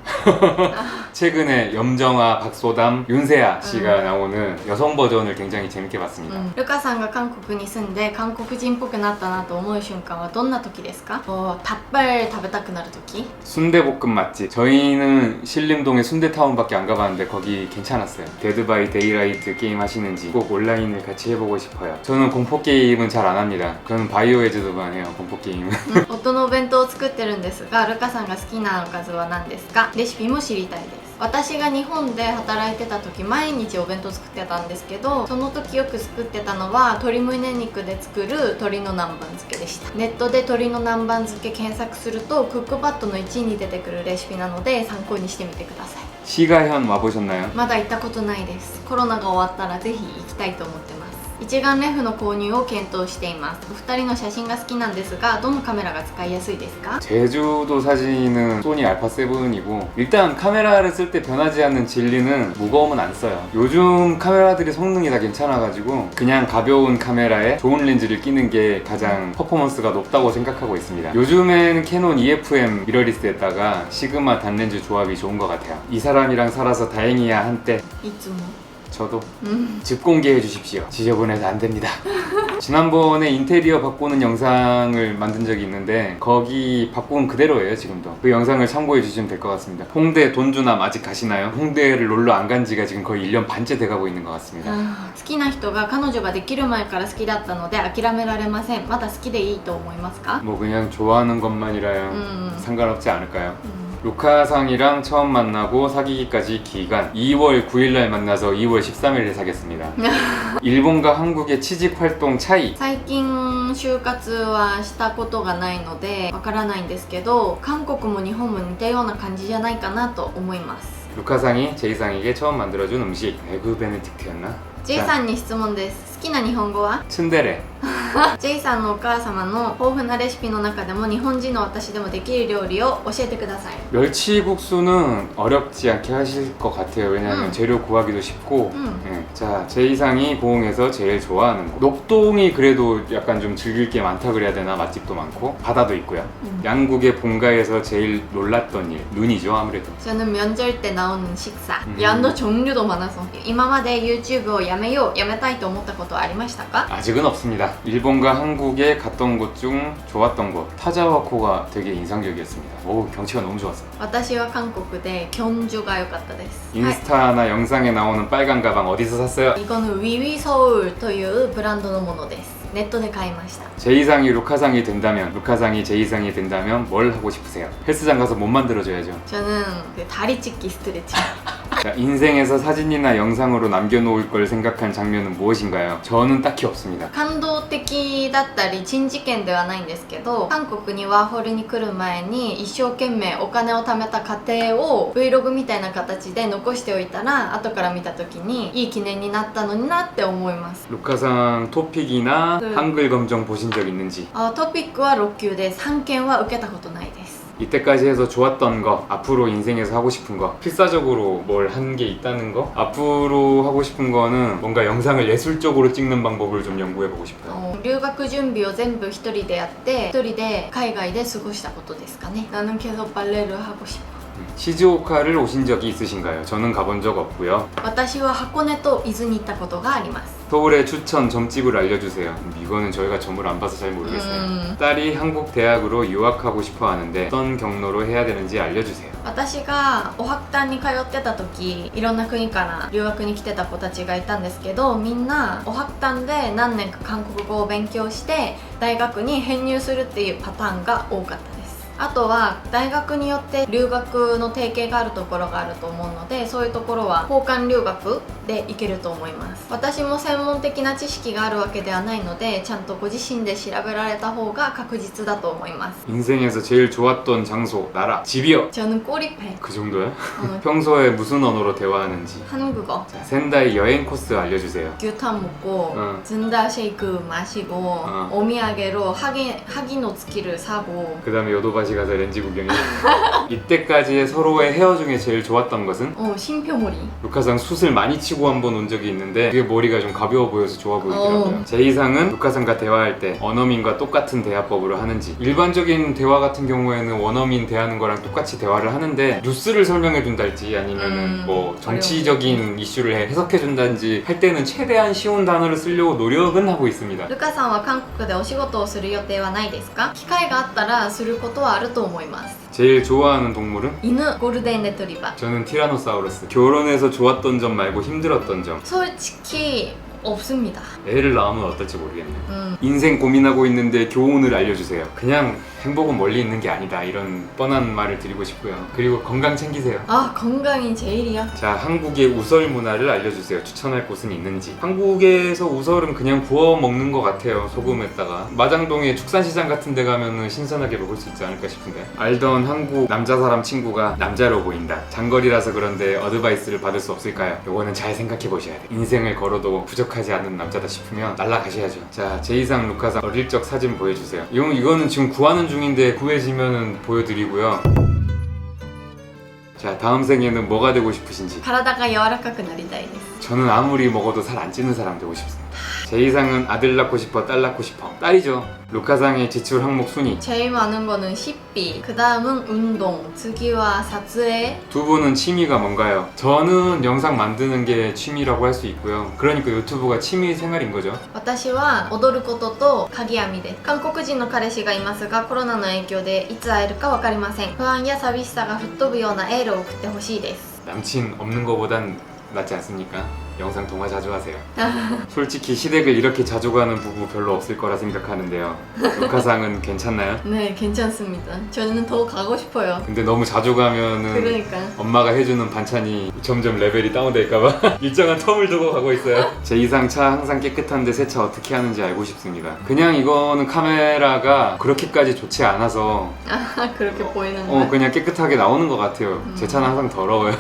최근에 염정아, 박소담, 윤세아 씨가 나오는 여성 버전을 굉장히 재밌게 봤습니다. ルカさんが韓国に住んで韓国人っぽくなったなと思う瞬間はどんな時ですか？닭발食べたくなる時? 순대볶음 맛집. 저희는 신림동의 순대타운밖에 안 가봤는데 거기 괜찮았어요. 데드 바이 데이라이트 게임 하시는지 꼭 온라인을 같이 해보고 싶어요. 저는 공포 게임은 잘 안 합니다. 저는 바이오헤즈드만 해요. 공포 게임은. 夫のお弁当を作ってるんですが、ルカさんが好きなおかずは何ですか？レシピも知りたいです。私が日本で働いてた時毎日お弁当作ってたんですけど、その時よく作ってたのは鶏胸肉で作る鶏の南蛮漬けでした。ネットで鶏の南蛮漬け検索するとクックパッドの1位に出てくるレシピなので参考にしてみてください。 시가현 와보셨나요? まだ行ったことないです。コロナが終わったらぜひ行きたいと思ってます。一眼レフの購入を検討しています。お二人の写真が好きなんですが、どのカメラが使いやすいですか？ 제주도 사진은 소니 알파7이고 일단 카메라를 쓸 때 변하지 않는 진리는 무거우면 안 써요. 요즘 카메라들이 성능이 다 괜찮아가지고 그냥 가벼운 카메라에 좋은 렌즈를 끼는 게 가장 퍼포먼스가 높다고 생각하고 있습니다. 요즘에는 캐논 EFM 미러리스에다가 시그마 단렌즈 조합이 좋은 것 같아요. 이 사람이랑 살아서 다행이야 한때 いつも 저도 집 공개해 주십시오. 지저분해서 안 됩니다. 지난번에 인테리어 바꾸는 영상을 만든 적이 있는데 거기 바꾼 그대로예요. 지금도 그 영상을 참고해 주시면 될 것 같습니다. 홍대 돈주남 아직 가시나요? 홍대를 놀러 안 간 지가 지금 거의 1년 반째 돼가고 있는 것 같습니다. 好きな人が彼女ができる前から好きだったので諦められません。まだ好きでいいと思いますか？ 뭐 그냥 좋아하는 것만이라야 상관없지 않을까요? 루카상이랑 처음 만나고 사귀기까지 기간 2월 9일날 만나서 2월 13일에 사귀었습니다. 일본과 한국의 취직 활동 차이. 最近就活はしたことがないのでわからないんですけど、韓国も日本も似たような感じじゃないかなと思います。 루카상이 제이상에게 처음 만들어준 음식 에그 베네딕트였나? J さんに質問です。好きな日本語は？ 츤데레. J さんのお母様の豊富なレシピの中でも日本人の私でもできる料理を教えてください。 멸치국수는 어렵지 않게 하실 것 같아요. 왜냐하면 재료 구하기도 쉽고. 예. 자, 제이상이 고흥에서 제일 좋아하는 곳. 녹동이 그래도 약간 좀 즐길 게 많다 그래야 되나? 맛집도 많고 바다도 있고요. 양국의 본가에서 제일 놀랐던 일. 눈이죠 아무래도. 저는 명절 때 나오는 식사. 양도 종류도 많아서. 今まで YouTube をやめたいと思ったことはありましたか？ 아직은 없습니다. 일본과 한국에 갔던 곳 중 좋았던 곳. 타자와코가 되게 인상적이었습니다. 오, 경치가 너무 좋았어요. 私は韓国でキョンジュが良かったです。 인스타나 영상에 나오는 빨간 가방 어디서 샀어요? イコヌウィウィソウルというブランドのものです。ネットで買いました。 제이상이 루카상이 된다면, 루카상이 제이상이 된다면 뭘 하고 싶으세요? 헬스장 가서 몸 만들어줘야죠. 저는 그 다리 찢기 스트레칭. 자, 인생에서 사진이나 영상으로 남겨놓을 걸 생각한 장면은 무엇인가요? 저는 딱히 없습니다. 感動的だったり珍事件ではないんですけど、韓国にワーホリに来る前に一生懸命お金を貯めた過程を Vlog みたいな形で残しておいたら後から見た時にいい記念になったのになって思います。 루카상 토픽이나 네. 한글 검정 보신 적 있는지? トピックは6級で3件は受けたことないです。 이때까지 해서 좋았던 거, 앞으로 인생에서 하고 싶은 거, 필사적으로 뭘 한 게 있다는 거, 앞으로 하고 싶은 거는 뭔가 영상을 예술적으로 찍는 방법을 좀 연구해보고 싶어요. 留学準備を全部一人でやって一人で海外で過ごしたことですかね。나는 계속 발레를 하고 싶어. 시즈오카를 오신 적이 있으신가요? 저는 가본 적 없고요. 私は箱根と伊豆に行ったことがあります。 서울의 추천 점집을 알려주세요. 이거는 저희가 점을 안 봐서 잘 모르겠어요. 딸이 한국 대학으로 유학하고 싶어 하는데 어떤 경로로 해야 되는지 알려주세요. 私がお白丹に通ってた時いろんな国から留学に来てた子たちがいたんですけど、みんなお白丹で何年か韓国語を勉強して大学に編入するっていうパターンが多かったです。あとは大学によって留学の提携があるところがあると思うので、そういうところは交換留学で行けると思います。私も専門的な知識があるわけではないので、ちゃんとご自身で調べられた方が確実だと思います。 인생에서 제일 좋았던 장소, 나라, 집이요. 저는 꼬리패. 그 정도야? 평소에 무슨 언어로 대화하는지. 한국어. 자, 센다이 여행 코스 알려주세요. 규탄 먹고 어. 즌다 쉐이크 마시고 어. 오미야게로 하기노츠키를 사고 그 다음에 요도바시 가서 렌즈 구경해. 이때까지의 서로의 헤어 중에 제일 좋았던 것은? 신표머리. 루카상 숯을 많이 치고 한 번 온 적이 있는데 그게 머리가 좀 가벼워 보여서 좋아 보이더라고요. 제 이상은 루카상과 대화할 때 원어민과 똑같은 대화법으로 하는지. 일반적인 대화 같은 경우에는 원어민 대하는 거랑 똑같이 대화를 하는데 뉴스를 설명해 준달지 아니면은 뭐 정치적인 이슈를 해석해 준다든지 할 때는 최대한 쉬운 단어를 쓰려고 노력은 하고 있습니다. ルカさんは韓国でお仕事をする予定はないですか？機会があったらすることはあると思います。 제일 좋아하는 동물은? 犬、ゴールデンレトリバー。 저는 티라노사우루스. 결혼해서 좋았던 점 말고 힘들었던 점. 솔직히 없습니다. 애를 낳으면 어떨지 모르겠네요. 인생 고민하고 있는데 교훈을 알려주세요. 그냥 행복은 멀리 있는 게 아니다, 이런 뻔한 말을 드리고 싶고요. 그리고 건강 챙기세요. 아, 건강이 제일이야. 자, 한국의 우설 문화를 알려주세요. 추천할 곳은 있는지. 한국에서 우설은 그냥 구워 먹는 것 같아요, 소금에다가. 마장동에 축산시장 같은 데 가면은 신선하게 먹을 수 있지 않을까 싶은데. 알던 한국 남자 사람 친구가 남자로 보인다. 장거리라서 그런데 어드바이스를 받을 수 없을까요? 요거는 잘 생각해 보셔야 돼요. 인생을 걸어도 부족하지 않은 남자다 싶으면 날라가셔야죠. 자, 제2상 루카상 어릴 적 사진 보여주세요. 이거는 지금 구하는 중인데 구해지면은 보여드리고요. 자, 다음 생에는 뭐가 되고 싶으신지. 体が柔らかくなりたいです。 저는 아무리 먹어도 살 안 찌는 사람 되고 싶습니다. 제2상은 아들 낳고 싶어, 딸 낳고 싶어. 딸이죠. 루카상의 지출 항목 순위. 제일 많은 거는 식비, 그 다음은 운동, 次は撮影. 두 분은 취미가 뭔가요? 저는 영상 만드는 게 취미라고 할 수 있고요. 그러니까 유튜브가 취미 생활인 거죠. 私は踊ることと鍵編みです。韓国人の彼氏がいますが、コロナの影響でいつ会えるか分かりません。不安や寂しさが吹っ飛ぶようなエールを送ってほしいです。 남친 없는 거보단 낫지 않습니까? 영상 통화 자주 하세요. 솔직히 시댁을 이렇게 자주 가는 부부 별로 없을 거라 생각하는데요. 루카상은 괜찮나요? 네, 괜찮습니다. 저는 더 가고 싶어요. 근데 너무 자주 가면은 그러니까. 엄마가 해주는 반찬이 점점 레벨이 다운될까봐 일정한 텀을 두고 가고 있어요. 제 이상 차 항상 깨끗한데 세차 어떻게 하는지 알고 싶습니다. 그냥 이거는 카메라가 그렇게까지 좋지 않아서 아, 그렇게 보이는 거야? 그냥 깨끗하게 나오는 것 같아요. 제 차는 항상 더러워요.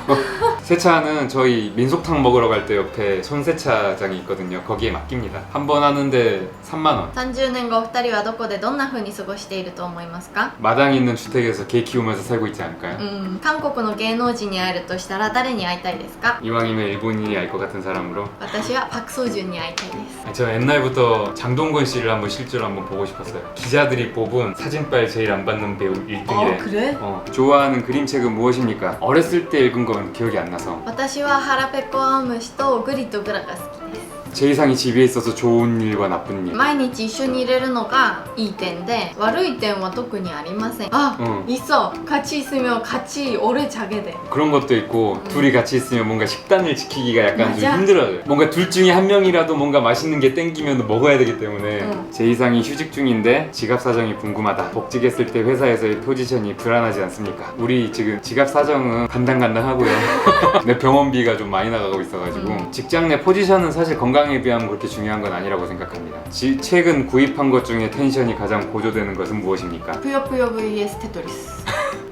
세차는 저희 민속탕 먹으러 갈 때 옆에 손세차장이 있거든요. 거기에 맡깁니다. 한 번 하는데 3만원. 30年後お二人はどこでどんな風に過ごしていると思いますか？ 마당 있는 주택에서 개 키우면서 살고 있지 않을까요? 韓国の芸能人に会えるとしたら誰に会いたいですか？ 이왕이면 일본인이 알 것 같은 사람으로. 私はパクソジュンに会いたいです。 저 옛날부터 장동건 씨를 한번 실제로 한번 보고 싶었어요. 기자들이 뽑은 사진빨 제일 안 받는 배우 1등이래. 그래? 좋아하는 그림책은 무엇입니까? 어렸을 때 읽은 건 기억이 안 나서. 私は腹ペコアムシとグリとグラが好きです。 제 이상이 집에 있어서 좋은 일과 나쁜 일. 毎日一緒にいれるのがいい点で、悪い点は特にありません。あ、 있어. 같이 있으면 같이 오래 자게 돼. 그런 것도 있고 둘이 같이 있으면 뭔가 식단을 지키기가 약간 좀 맞아. 힘들어요. 뭔가 둘 중에 한 명이라도 뭔가 맛있는 게 땡기면 먹어야 되기 때문에. 제 이상이 휴직 중인데 지갑 사정이 궁금하다. 복직했을 때 회사에서의 포지션이 불안하지 않습니까? 우리 지금 지갑 사정은 간당간당하고요. 내 병원비가 좀 많이 나가고 있어가지고 직장 내 포지션은 사실 건강에 비하면 그렇게 중요한 건 아니라고 생각합니다. 최근 구입한 것 중에 텐션이 가장 고조되는 것은 무엇입니까? puyopuyo vs 테토리스.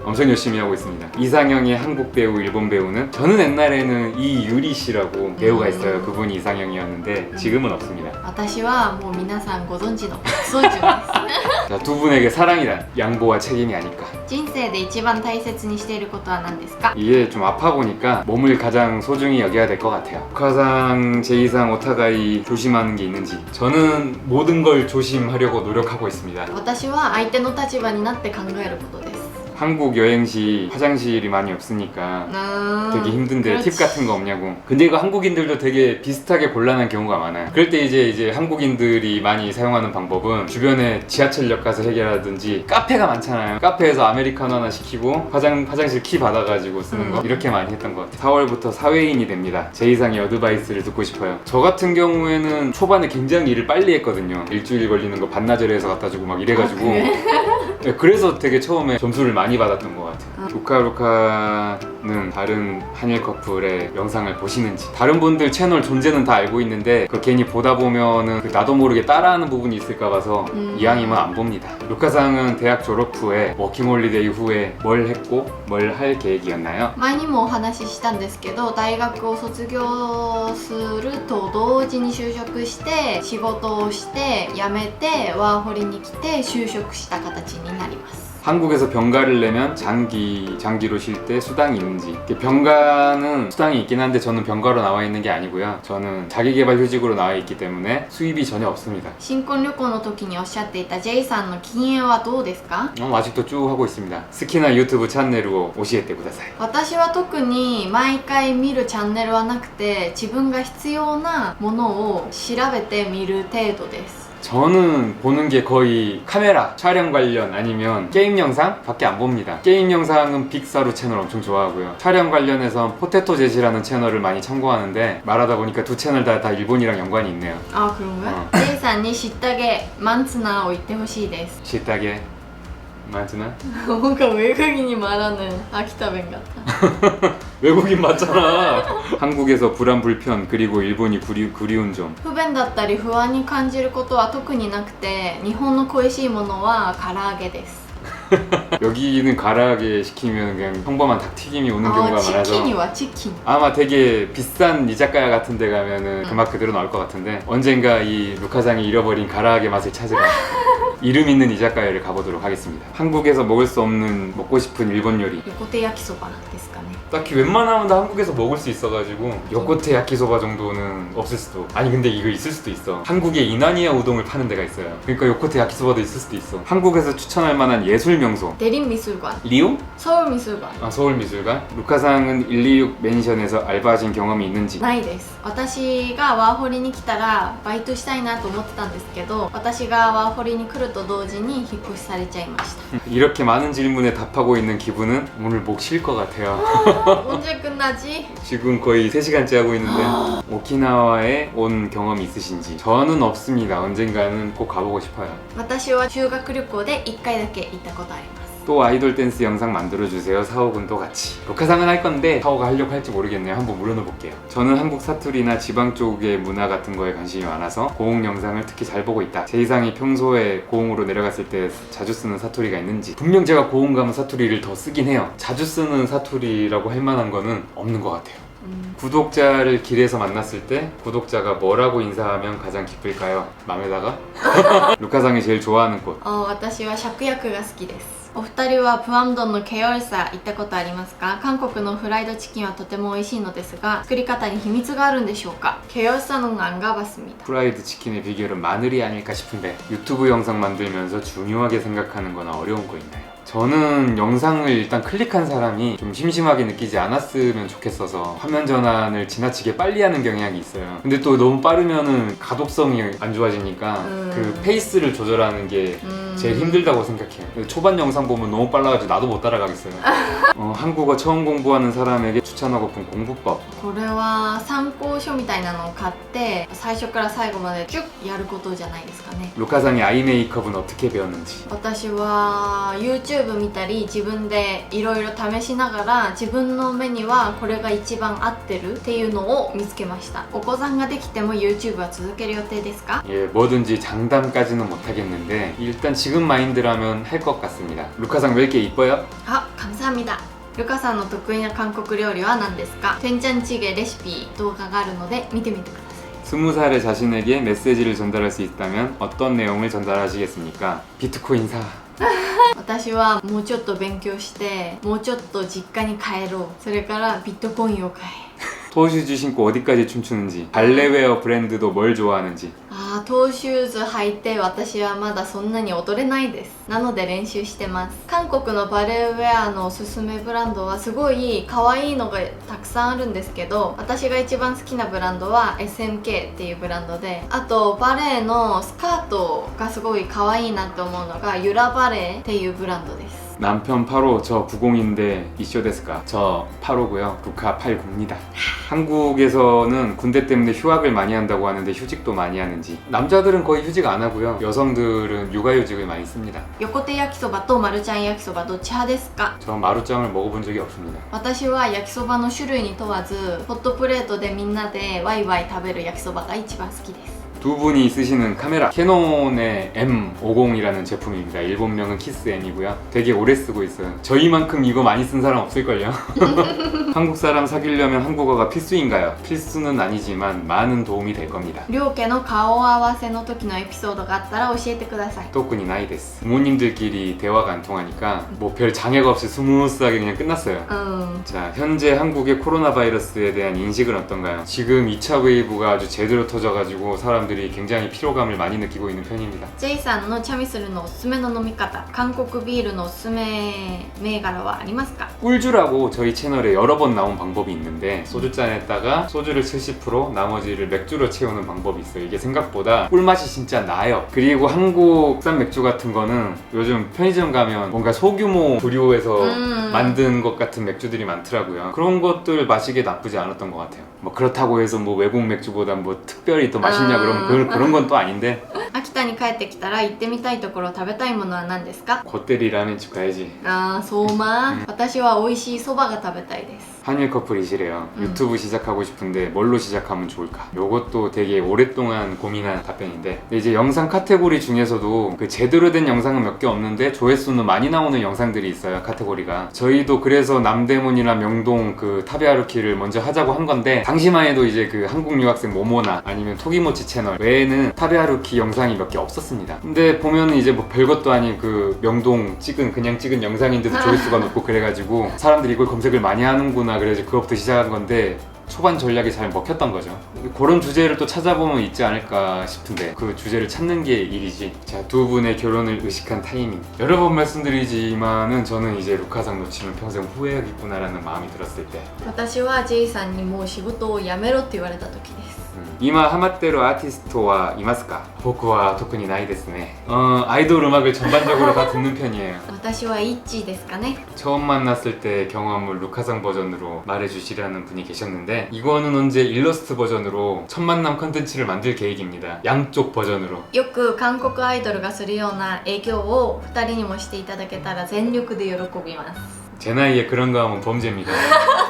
엄청 열심히 하고 있습니다. 이상형의 한국 배우, 일본 배우는? 저는 옛날에는 이유리 씨라고 배우가 있어요. 그분이 이상형이었는데 지금은 없습니다. 私はもう皆さんご存知のパクソジュンです。 자, 두 분에게 사랑이란 양보와 책임이 아닐까. 人生で一番大切にしていることは何ですか？ 이게 좀 아파 보니까 몸을 가장 소중히 여겨야 될 것 같아요. 북한상, 제2상, 오타가이 조심하는 게 있는지. 저는 모든 걸 조심하려고 노력하고 있습니다. 私は相手の立場になって考えることです。 한국 여행 시 화장실이 많이 없으니까 되게 힘든데 그렇지. 팁 같은 거 없냐고. 근데 이거 한국인들도 되게 비슷하게 곤란한 경우가 많아요. 그럴 때 이제 한국인들이 많이 사용하는 방법은 주변에 지하철역 가서 해결하든지 카페가 많잖아요. 카페에서 아메리카노 하나 시키고 화장실 키 받아가지고 쓰는 거 이렇게 많이 했던 것 같아요. 4월부터 사회인이 됩니다. 제 이상의 어드바이스를 듣고 싶어요. 저 같은 경우에는 초반에 굉장히 일을 빨리 했거든요. 일주일 걸리는 거 반나절에 해서 갖다 주고 막 이래가지고 네, 그래서 되게 처음에 점수를 많이 받았던 것 같아요. 루카는 다른 한일 커플의 영상을 보시는지, 다른 분들 채널 존재는 다 알고 있는데 그 괜히 보다 보면은 그 나도 모르게 따라하는 부분이 있을까 봐서 이왕이면 안 봅니다. 루카상은 대학 졸업 후에 워킹홀리데이 후에 뭘 했고 뭘 할 계획이었나요? 前にもお話ししたんですけど、大学を卒業すると同時に就職して仕事をして辞めてワーホリに来て就職した形になります。 한국에서 병가를 내면 장기로 쉴 때 수당이 있는지. 병가는 수당이 있긴 한데 저는 병가로 나와 있는 게 아니고요. 저는 자기개발 휴직으로 나와 있기 때문에 수입이 전혀 없습니다. 新婚旅行の時におっしゃっていた J さんの禁煙はどうですか？ 아직도 쭉 하고 있습니다. 스키나 유튜브 채널로 오시에테 구다사이. 私は特に毎回見るチャンネルはなくて、自分が必要なものを調べて見る程度です。 저는 보는 게 거의 카메라, 촬영 관련 아니면 게임 영상 밖에 안 봅니다. 게임 영상은 빅사루 채널 엄청 좋아하고요. 촬영 관련해서 포테토 제시라는 채널을 많이 참고하는데 말하다 보니까 두 채널 다 일본이랑 연관이 있네요. 아, 그런가요? J さんに知ったげマンツナを言ってほしいです。 시딱에 맞으나? 뭔가 외국인이 말하는 아키타弁 같아. 외국인 맞잖아. 한국에서 불안 불편 그리고 일본이 그리운 점. 不便だったり不安に感じることは特になくて、日本の恋しいものは唐揚げです。 여기는 가라하게 시키면 그냥 평범한 닭튀김이 오는 경우가 많아서 치킨이와 치킨. 아마 되게 비싼 이자카야 같은 데 가면은 그 맛 그대로 나올 것 같은데 언젠가 이 루카상이 잃어버린 가라하게 맛을 찾으러 이름 있는 이자카야를 가보도록 하겠습니다. 한국에서 먹을 수 없는 먹고 싶은 일본 요리. 横手焼きそばですかね。 딱히 웬만하면 다 한국에서 먹을 수 있어가지고 요코테 야키소바 정도는 없을 수도. 아니 근데 이거 있을 수도 있어. 한국에 이나니야 우동을 파는 데가 있어요. 그러니까 요코테 야키소바도 있을 수도 있어. 한국에서 추천할 만한 예술 명소. 대림미술관. 리오? 서울미술관. 아 서울미술관? 루카상은 126 맨션에서 알바하신 경험이 있는지? ないです。私がワーホリに来たらバイトしたいなと思ってたんですけど、私がワーホリに来ると同時に引っ越しされちゃいました。 이렇게 많은 질문에 답하고 있는 기분은 오늘 목 쉴 것 같아요. 언제 끝나지? 지금 거의 3시간째 하고 있는데 오키나와에 온 경험이 있으신지? 저는 없습니다. 언젠가는 꼭 가보고 싶어요. 私は修学旅行で1回だけ行ったことあります。 또 아이돌 댄스 영상 만들어주세요. 사오군도 같이. 루카상은 할 건데 사오가 하려고 할지 모르겠네요. 한번 물어봐 볼게요. 저는 한국 사투리나 지방 쪽의 문화 같은 거에 관심이 많아서 고흥 영상을 특히 잘 보고 있다. 제 이상이 평소에 고흥으로 내려갔을 때 자주 쓰는 사투리가 있는지. 분명 제가 고흥 가면 사투리를 더 쓰긴 해요. 자주 쓰는 사투리라고 할 만한 거는 없는 것 같아요. 구독자를 길에서 만났을 때 구독자가 뭐라고 인사하면 가장 기쁠까요? 맘에다가? 루카상이 제일 좋아하는 꽃. 私は芍薬が好きです。お二人はプアンドンのケオルサ行ったことありますか？韓国のフライドチキンはとても美味しいのですが作り方に秘密があるんでしょうか？ケオル사는 안 가봤습니다. 프라이드 치킨의 비결은 마늘이 아닐까 싶은데 유튜브 영상 만들면서 중요하게 생각하는 거나 어려운 거 있나요? 저는 영상을 일단 클릭한 사람이 좀 심심하게 느끼지 않았으면 좋겠어서 화면 전환을 지나치게 빨리 하는 경향이 있어요. 근데 또 너무 빠르면은 가독성이 안 좋아지니까 그 페이스를 조절하는 게 제일 힘들다고 생각해요. 초반 영상 보면 너무 빨라가지고 나도 못 따라가겠어요. 한국어 처음 공부하는 사람에게 추천하고픈 공부법. これは参考書みたいなのを買って最初から最後までチュッやることじゃないですかね。 루카상의 아이 메이크업은 어떻게 배웠는지. 私は YouTube 見たり自分でいろいろ試しながら自分の目にはこれが一番合ってるっていうのを見つけました。お子さんができても YouTube は続ける予定ですか？ 예, 뭐든지 장담까지는 못하겠는데 일단 지금 마인드라면 할 것 같습니다. 루카상 왜 이렇게 이뻐요? あ、감사합니다。ルカさんの得意な韓国料理は何ですか？テンチャンチゲレシピ動画があるので見てみてください。 20살의 자신에게 메시지를 전달할 수 있다면 어떤 내용을 전달하시겠습니까? 비트코인 사. 私はもうちょっと勉強してもうちょっと実家に帰ろう。それからビットコインを買え。 토슈즈 신고 어디까지 춤추는지. 발레웨어 브랜드도 뭘 좋아하는지. トーシューズ履いて私はまだそんなに踊れないです。なので練習してます。韓国のバレエウェアのおすすめブランドはすごい可愛いのがたくさんあるんですけど、私が一番好きなブランドは SMK っていうブランドで、あとバレエのスカートがすごい可愛いなって思うのがユラバレエっていうブランドです。 남편 8호, 저 90인데 이쇼 데스까? 저 8호고요. 루카 89입니다. 한국에서는 군대 때문에 휴학을 많이 한다고 하는데 휴직도 많이 하는지. 남자들은 거의 휴직 안 하고요. 여성들은 육아휴직을 많이 씁니다. 横手焼きそばとマルちゃん焼きそばどっち派ですか？ 저 마루짱을 먹어본 적이 없습니다. 私は焼きそばの種類に問わずホットプレートでみんなでワイワイ食べる焼きそばが一番好きです。 두 분이 쓰시는 카메라 캐논의 M50이라는 제품입니다. 일본명은 키스 M이고요. 되게 오래 쓰고 있어요. 저희만큼 이거 많이 쓴 사람 없을걸요? 한국 사람 사귀려면 한국어가 필수인가요? 필수는 아니지만 많은 도움이 될 겁니다. 両家の顔合わせの時のエピソードがあったら教えてください。 토큰이 나이 데스. 부모님들끼리 대화가 안 통하니까 뭐 별 장애가 없이 스무스하게 그냥 끝났어요. 자, 현재 한국의 코로나 바이러스에 대한 인식은 어떤가요? 지금 2차 웨이브가 아주 제대로 터져가지고 사람들이 굉장히 피로감을 많이 느끼고 있는 편입니다. J さんのチャミスルのおすすめの飲み方、韓国ビールのおすすめ銘柄はありますか？ 꿀주라고 저희 채널에 여러 번 나온 방법이 있는데 소주잔에다가 소주를 70% 나머지를 맥주로 채우는 방법이 있어요. 이게 생각보다 꿀맛이 진짜 나요. 그리고 한국산 맥주 같은 거는 요즘 편의점 가면 뭔가 소규모 브류에서 만든 것 같은 맥주들이 많더라고요. 그런 것들 마시기에 나쁘지 않았던 것 같아요. 뭐 그렇다고 해서 뭐 외국 맥주보다 뭐 특별히 더 맛있냐 그러면 그런 건 또 아닌데 秋田に帰ってきたら行ってみたいところ食べたいものは何ですか？ 겉대리 라면집 가야지. あー、相馬、私は美味しいそばが食べたいです。 한일 커플이시래요. 유튜브 시작하고 싶은데 뭘로 시작하면 좋을까? 요것도 되게 오랫동안 고민한 답변인데 근데 이제 영상 카테고리 중에서도 그 제대로 된 영상은 몇 개 없는데 조회수는 많이 나오는 영상들이 있어요. 카테고리가. 저희도 그래서 남대문이나 명동 그 타베하루키를 먼저 하자고 한 건데 당시만 해도 이제 그 한국 유학생 모모나 아니면 토기모치 채널 외에는 타베하루키 영상이 몇 개 없었습니다. 근데 보면은 이제 뭐 별것도 아닌 그 명동 그냥 찍은 영상인데도 조회수가 높고 그래가지고 사람들이 이걸 검색을 많이 하는구나 그래서 그것부터 시작한 건데 초반 전략이 잘 먹혔던 거죠. 그런 주제를 또 찾아보면 있지 않을까 싶은데 그 주제를 찾는 게 일이지. 자, 두 분의 결혼을 의식한 타이밍. 여러 번 말씀드리지만은 저는 이제 루카상 놓치면 평생 후회하겠구나라는 마음이 들었을 때 私は J さんにもう仕事を辞めろって言われた時です。 今ハマってるアーティストはいますか? 僕は特にないですね. 아이돌 음악을 전반적으로 다 듣는 편이에요. 私はイッチーですかね。 처음 만났을 때 경험을 루카상 버전으로 말해주시라는 분이 계셨는데 이거는 언제 일러스트 버전으로 첫 만남 컨텐츠를 만들 계획입니다. 양쪽 버전으로. よく韓国アイドルがするような営業を2人にもしていただけたら全力で喜びます。 제 나이에 그런 거 하면 범죄입니다.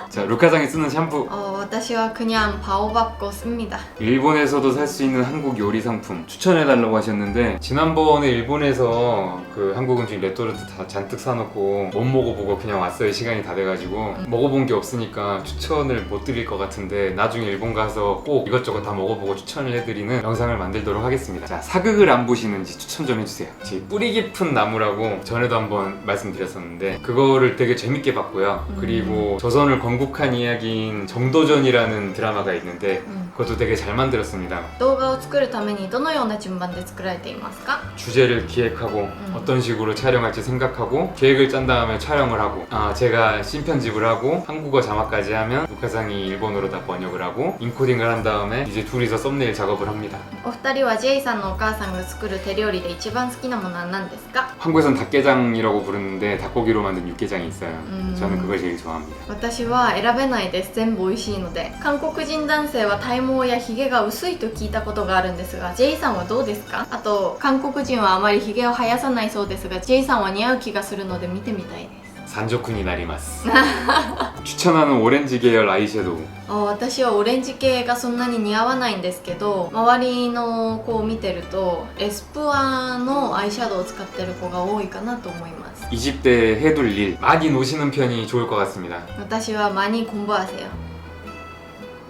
자, 루카상이 쓰는 샴푸. 私はクニャンパオバッコ씁니다. 일본에서도 살 수 있는 한국 요리 상품 추천해달라고 하셨는데 지난번에 일본에서 그 한국 음식 레토르트 다 잔뜩 사놓고 못 먹어보고 그냥 왔어요. 시간이 다 돼가지고 먹어본 게 없으니까 추천을 못 드릴 것 같은데 나중에 일본 가서 꼭 이것저것 다 먹어보고 추천을 해드리는 영상을 만들도록 하겠습니다. 자, 사극을 안 보시는지 추천 좀 해주세요. 제 뿌리 깊은 나무라고 전에도 한번 말씀드렸었는데 그거를 되게 재밌게 봤고요. 그리고 조선을 건국한 이야기인 정도전이라는 드라마가 있는데 그것도 되게 잘 만들었습니다. 動画を作るためにどのような順番で作られていますか？ 주제를 기획하고 어떤 식으로 촬영할지 생각하고 계획을 짠 다음에 촬영을 하고 제가 씬편집을 하고 한국어 자막까지 하면 루카상이 일본어로 다 번역을 하고 인코딩을 한 다음에 이제 둘이서 썸네일 작업을 합니다. お二人は J さんのお母さんが作る手料理で一番好きなものは何ですか？ 한국에선 닭게장이라고 부르는데 닭고기로 만든 육개장이 있어요. 저는 그걸 제일 좋아합니다. 私は選べないです。全部美味しいので。韓国人男性は体毛やヒゲが薄いと聞いたことがあるんですが J さんはどうですか？あと韓国人はあまりヒゲを生やさないそうですが J さんは似合う気がするので見てみたいです。 산조쿤이 나리마스. 추천하는 오렌지 계열 아이섀도우. 私はオレンジ系がそんなに似合わないんですけど周りの子を見てるとエスプアのアイシャドウを使ってる子が多いかなと思います。 20대 해둘 일 많이 노시는 편이 좋을 것 같습니다. 私は많이 공부하세요.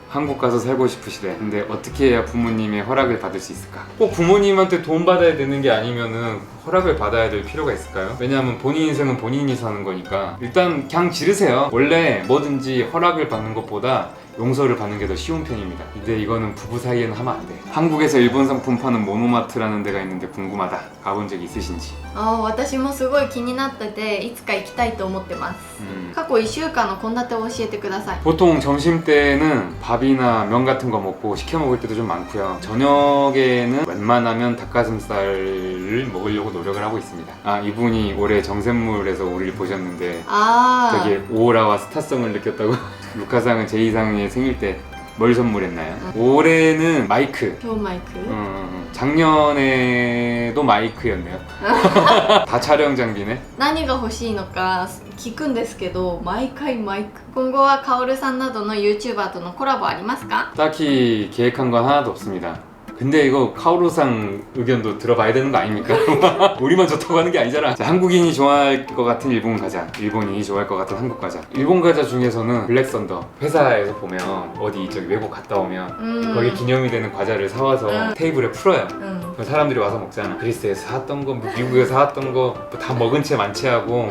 한국 가서 살고 싶으시대. 근데 어떻게 해야 부모님의 허락을 받을 수 있을까? 꼭 부모님한테 돈 받아야 되는 게 아니면은 허락을 받아야 될 필요가 있을까요? 왜냐하면 본인 인생은 본인이 사는 거니까 일단 그냥 지르세요. 원래 뭐든지 허락을 받는 것보다 용서를 받는 게 더 쉬운 편입니다. 근데 이거는 부부 사이에는 하면 안 돼. 한국에서 일본 상품 파는 모노마트라는 데가 있는데 궁금하다. 가본 적 있으신지? 私もすごい気になってていつか行きたいと思ってます。過去1週間の献立を教えてください。 보통 점심 때는 밥이나 면 같은 거 먹고 시켜 먹을 때도 좀 많고요. 저녁에는 웬만하면 닭가슴살을 먹으려고 노력을 하고 있습니다. 아, 이분이 올해 정샘물에서 우리를 보셨는데 ああ 되게 오라와 스타성을 느꼈다고. 루카상은 제2상의 생일 때 뭘 선물했나요? 올해는 마이크. 今日マイク 작년에도 마이크였네요. 다 촬영 장비네. 何が欲しいのか聞くんですけど毎回マイク。今後はカオルさんなどの YouTuber とのコラボありますか？ 딱히 계획한 건 하나도 없습니다. 근데 이거 카오루상 의견도 들어봐야 되는 거 아닙니까? 우리만 좋다고 하는 게 아니잖아. 자, 한국인이 좋아할 것 같은 일본 과자, 일본인이 좋아할 것 같은 한국 과자. 일본 과자 중에서는 블랙 썬더. 회사에서 보면 어디 저기 외국 갔다 오면 거기 기념이 되는 과자를 사와서 테이블에 풀어요. 그럼 사람들이 와서 먹잖아. 그리스에서 사왔던 거, 뭐 미국에서 사왔던 거 다 먹은 채 만취하고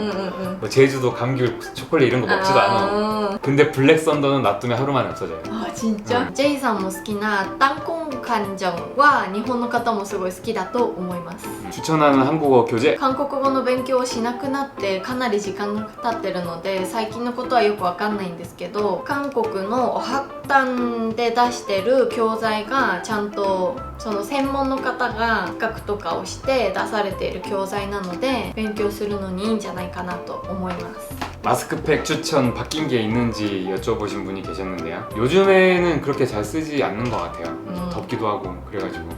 뭐 제주도 감귤 초콜릿 이런 거 먹지도 않아. 근데 블랙 썬더는 놔두면 하루 만에 없어져요. あ진짜? ジェイさんも好きな弾根간장は日本の方もすごい好きだと思います。 추천하는 한국어 교재. 韓国語の勉強をしなくなってかなり時間が経ってるので最近のことはよくわかんないんですけど、韓国の発端で出してる教材がちゃんとその専門の方が比較とかをして出されている教材なので勉強するのにいいんじゃないかなと思います。 마스크팩 추천 바뀐 게 있는지 여쭤보신 분이 계셨는데요. 요즘에는 그렇게 잘 쓰지 않는 것 같아요. 덥기도 하고 그래가지고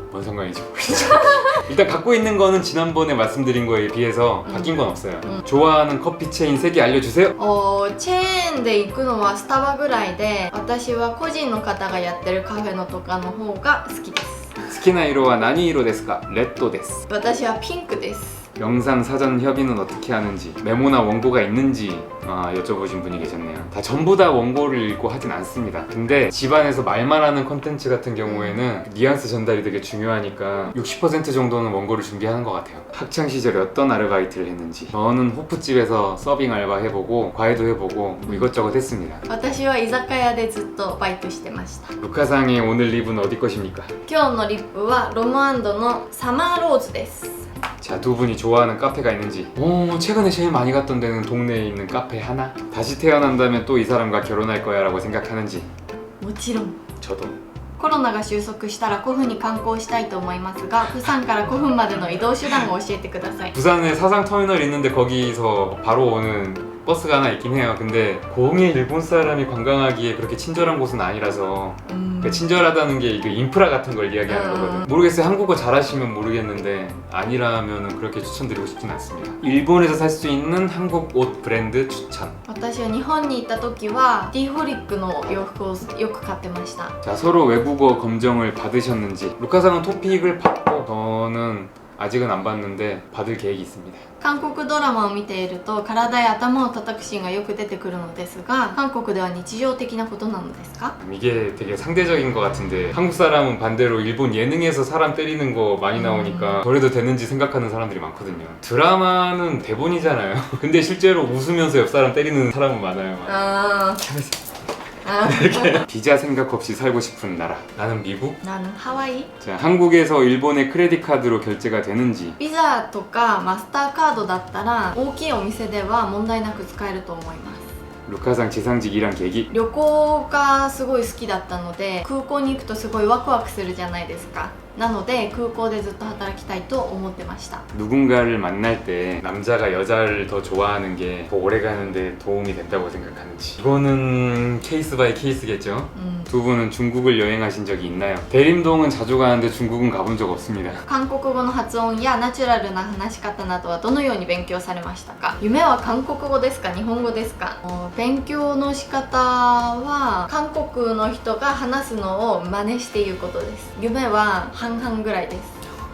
뭔 상관인지 모르겠죠. 일단 갖고 있는 거는 지난번에 말씀드린 거에 비해서 바뀐 건 없어요. 좋아하는 커피 체인 3개 알려주세요. チェーンで行くのはスタバぐらいで私は個人の方がやってるカフェのとかの方が好きです。 스키나이로와 나니이로 데스까? 레ッド 데스. 私はピンクです。 영상 사전 협의는 어떻게 하는지, 메모나 원고가 있는지 여쭤보신 분이 계셨네요. 다 전부 다 원고를 읽고 하진 않습니다. 근데 집안에서 말만 하는 컨텐츠 같은 경우에는 뉘앙스 전달이 되게 중요하니까 60% 정도는 원고를 준비하는 것 같아요. 학창 시절에 어떤 아르바이트를 했는지. 저는 호프집에서 서빙 알바 해보고 과외도 해보고 뭐 이것저것 했습니다. 私は居酒屋でずっとバイトしてました。 루카상의 오늘 립은 어디 것입니까? 今日のリップはロムアンドのサマーローズです。 자, 두 분이 좋아하는 카페가 있는지. 최근에 제일 많이 갔던 데는 동네에 있는 카페 하나? 다시 태어난다면 또 이 사람과 결혼할 거야 라고 생각하는지. もちろん 저도. コロナが収束したら古墳に観光したいと思いますが釜山から古墳までの移動手段を教えてください。 부산에 사상터미널 있는데 거기서 바로 오는 버스가 하나 있긴 해요. 근데 공의 일본 사람이 관광하기에 그렇게 친절한 곳은 아니라서 그러니까 친절하다는 게 이게 인프라 같은 걸 이야기하는 거거든. 모르겠어요. 한국어 잘하시면 모르겠는데 아니라면 그렇게 추천드리고 싶진 않습니다. 일본에서 살 수 있는 한국 옷 브랜드 추천. 私は日本に行った時はティーホリックの洋服をよく買ってました。 자, 서로 외국어 검정을 받으셨는지. 루카상은 토픽을 받고 저는 아직은 안 받는데 받을 계획이 있습니다. 韓国ドラマを見ていると体や頭を叩くシーンがよく出てくるのですが韓国では日常的なことなのですか？ 이게 되게 상대적인 것 같은데 한국 사람은 반대로 일본 예능에서 사람 때리는 거 많이 나오니까 저래도 되는지 생각하는 사람들이 많거든요. 드라마는 대본이잖아요. 근데 실제로 웃으면서 옆 사람 때리는 사람은 많아요. あ 비자 생각 없이 살고 싶은 나라. 나는 미국? 나는 하와이? 자, 한국에서 일본의 크레딧 카드로 결제가 되는지. ビザとかマスターカードだったら大きいお店では問題なく使えると思います。 루카상 지상직 일한 계기. 旅行がすごい好きだったので空港に行くとすごいワクワクするじゃないですか。なので空港でずっと働きたいと思ってました。 누군가를 만날 때 남자가 여자를 더 좋아하는 게 더 오래 가는데 도움이 된다고 생각하는지. 이거는 케이스 바이 케이스겠죠? 두 분은 중국을 여행하신 적이 있나요? 대림동은 자주 가는데 중국은 가본 적 없습니다. 韓国語の発音やナチュラルな話し方などはどのように勉強されましたか？夢は韓国語ですか日本語ですか？勉強の仕方は韓国の人が話すのを真似して言うことです。夢は半々ぐらいです。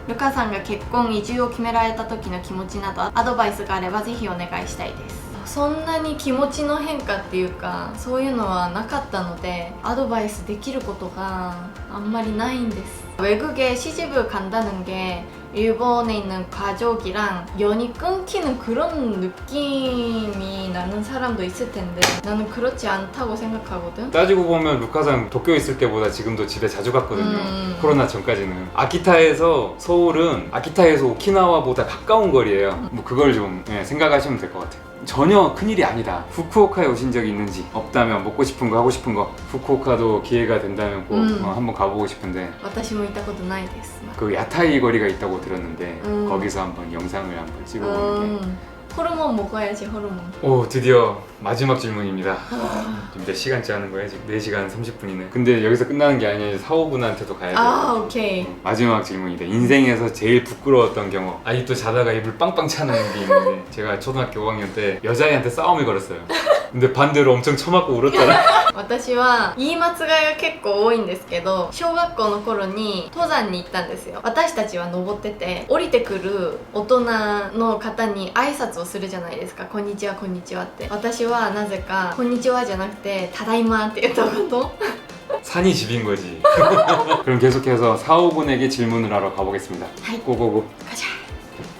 ルカさんが結婚移住を決められた時の気持ちなどアドバイスがあればぜひお願いしたいです。そんなに気持ちの変化っていうかそういうのはなかったのでアドバイスできることがあんまりないんです。외국에 시집을 간다는 게 일본에 있는 가족이랑 연이 끊기는 그런 느낌이 나는 사람도 있을 텐데 나는 그렇지 않다고 생각하거든. 따지고 보면 루카상 도쿄 있을 때보다 지금도 집에 자주 갔거든요. 코로나 전까지는. 아키타에서 서울은 아키타에서 오키나와보다 가까운 거리예요. 뭐 그걸 좀 생각하시면 될 것 같아요. 전혀 큰일이 아니다. 후쿠오카에 오신 적이 있는지, 없다면 먹고 싶은 거 하고 싶은 거, 후쿠오카도 기회가 된다면 꼭 한번 가보고 싶은데 私も行ったことないです 그 야타이 거리가 있다고 들었는데 거기서 한번 영상을 한번 찍어보는 게 호르몬 먹어야지 호르몬. 오, 드디어 마지막 질문입니다. 지금 몇 시간째 하는 거야? 지금 4시간 30분이네. 근데 여기서 끝나는 게 아니라 사오분한테도 가야 돼요. 아 오케이. 마지막 질문이다. 인생에서 제일 부끄러웠던 경험. 아직도 자다가 입을 빵빵 차는 게 있는데 제가 초등학교 5학년 때 여자애한테 싸움을 걸었어요. 근데 반대로 엄청 처맞고 울었잖아. 私は言い間違いが結構多いんですけど、小学校の頃に登山に行ったんですよ。私たちは登ってて降りてくる大人の方に挨拶をするじゃないですか。こんにちはこんにちはって。私はなぜかこんにちはじゃなくてただいまって言ったこと。 산이 집인 거지. 그럼 계속해서 사오군에게 질문을 하러 가보겠습니다. 고고고. 가자.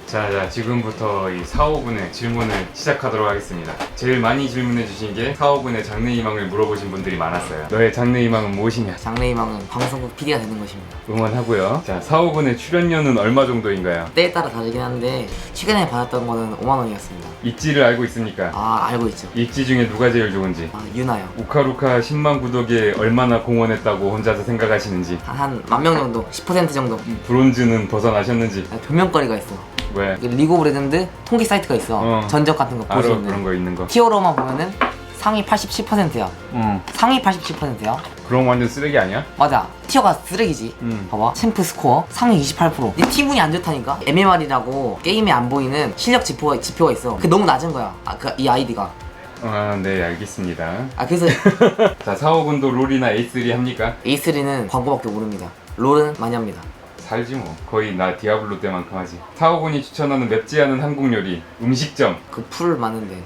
자, 지금부터 이 사오군의 질문을 시작하도록 하겠습니다. 제일 많이 질문해 주신 게 사오군의 장래희망을 물어보신 분들이 많았어요. 너의 장래희망은 무엇이냐? 장래희망은 방송국 PD가 되는 것입니다. 응원하고요. 자, 사오군의 출연료는 얼마 정도인가요? 때에 따라 다르긴 한데 최근에 받았던 거는 5만 원이었습니다. 있지를 알고 있습니까? 아, 알고 있죠. 있지 중에 누가 제일 좋은지? 아, 유나요. 우카루카 10만 구독에 얼마나 공헌했다고 혼자서 생각하시는지? 한 10,000명 정도? 10% 정도? 브론즈는 벗어나셨는지? 아, 변명거리가 있어. 왜? 리그 오브 레전드 통계 사이트가 있어. 전적 같은 거 볼 수 알아, 있는. 그런 거 있는 거. 티어로만 보면은 상위 87%야. 상위 87%야. 그럼 완전 쓰레기 아니야? 맞아. 티어가 쓰레기지. 봐봐. 챔프 스코어 상위 28%. 네 팀운이 안 좋다니까? MMR이라고 게임에 안 보이는 실력 지표가 있어. 그게 너무 낮은 거야. 이 아이디가. 아, 네, 알겠습니다. 그래서 자, 사오군도 롤이나 A3 합니까? A3는 광고밖에 모릅니다. 롤은 많이 합니다. 살지 뭐. 거의 나 디아블로 때만큼 하지. 사오군이 추천하는 맵지 않은 한국 요리, 음식점. 그 풀 많은데.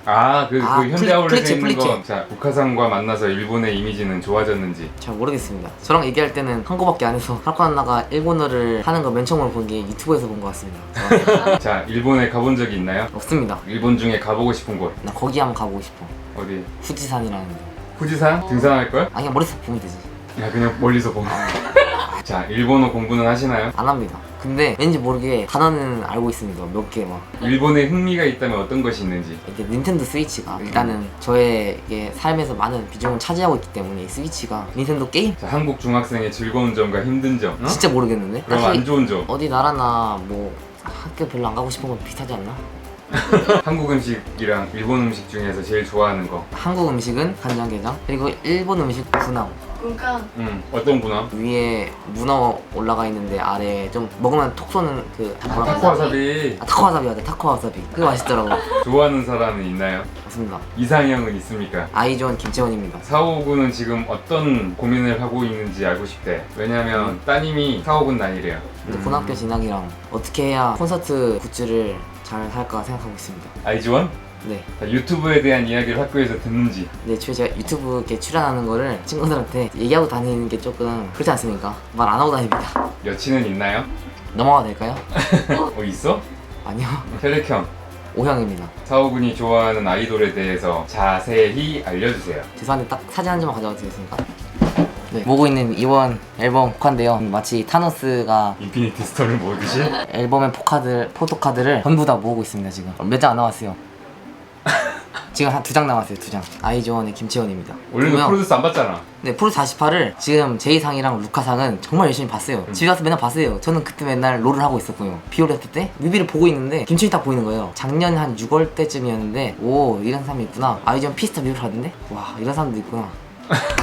그 현대아울렛에 있는 플리체. 거. 자, 북한산과 만나서 일본의 이미지는 좋아졌는지. 잘 모르겠습니다. 저랑 얘기할 때는 한국어밖에 안 해서 하루카나가 일본어를 하는 거 맨 처음으로 본 게 유튜브에서 본 것 같습니다. 자, 일본에 가본 적이 있나요? 없습니다. 일본 중에 가보고 싶은 곳. 나 거기 한번 가보고 싶어. 어디? 후지산이라는 데. 후지산? 등산할 거야? 그냥 머릿속 보면 되지. 야, 그냥 멀리서 보면. 자, 일본어 공부는 하시나요? 안 합니다. 근데 왠지 모르게 단어는 알고 있습니다. 몇 개 막. 일본에 흥미가 있다면 어떤 것이 있는지. 이게 닌텐도 스위치가 일단은 저의 이게 삶에서 많은 비중을 차지하고 있기 때문에 이 스위치가 닌텐도 게임? 자, 한국 중학생의 즐거운 점과 힘든 점. 어? 진짜 모르겠는데? 그럼 안 좋은 점. 어디 나라나 뭐 학교 별로 안 가고 싶은 건 비슷하지 않나? 한국 음식이랑 일본 음식 중에서 제일 좋아하는 거. 한국 음식은 간장게장, 그리고 일본 음식 군함. 군감. 어떤 분함? 위에 문어 올라가 있는데 아래에 좀 먹으면 톡 쏘는 그 타코와사비. 타코와사비 맞아. 타코와사비 그거 맛있더라고. 좋아하는 사람은 있나요? 맞습니다. 이상형은 있습니까? 아이존 김채원입니다. 사오군은 지금 어떤 고민을 하고 있는지 알고 싶대. 왜냐면 따님이 사오군 나이래요. 이제 고등학교 진학이랑 어떻게 해야 콘서트 굿즈를 잘 할까 생각하고 있습니다. 아이즈원? 네. 자, 유튜브에 대한 이야기를 학교에서 듣는지. 네, 제가 유튜브 이렇게 출연하는 거를 친구들한테 얘기하고 다니는 게 조금 그렇지 않습니까? 말 안 하고 다닙니다. 여친은 있나요? 넘어가도 될까요? 있어? 아니요. 혈액형. O형입니다. 사오군이 좋아하는 아이돌에 대해서 자세히 알려주세요. 죄송한데 딱 사진 한 장만 가져와도 되겠습니까? 네. 모으고 있는 이번 앨범 포카인데요. 마치 타노스가 인피니티 스톤을 모으듯이. 앨범의 포토카드를 전부 다 모으고 있습니다. 지금 몇 장 안 나왔어요. 지금 한 2장 남았어요. 2장. 아이존의 김채원입니다. 원래는 보면- 프로듀스 안 받잖아. 네, 프로 48을 지금 제이상이랑 루카상은 정말 열심히 봤어요. 집에 가서 맨날 봤어요. 저는 그때 맨날 롤을 하고 있었고요. 비오레트 때 뮤비를 보고 있는데 김치이 딱 보이는 거예요. 작년 한 6월 때쯤이었는데 오, 이런 사람이 있구나. 아이전 피스타 뮤비를 하던데 와, 이런 사람도 있구나.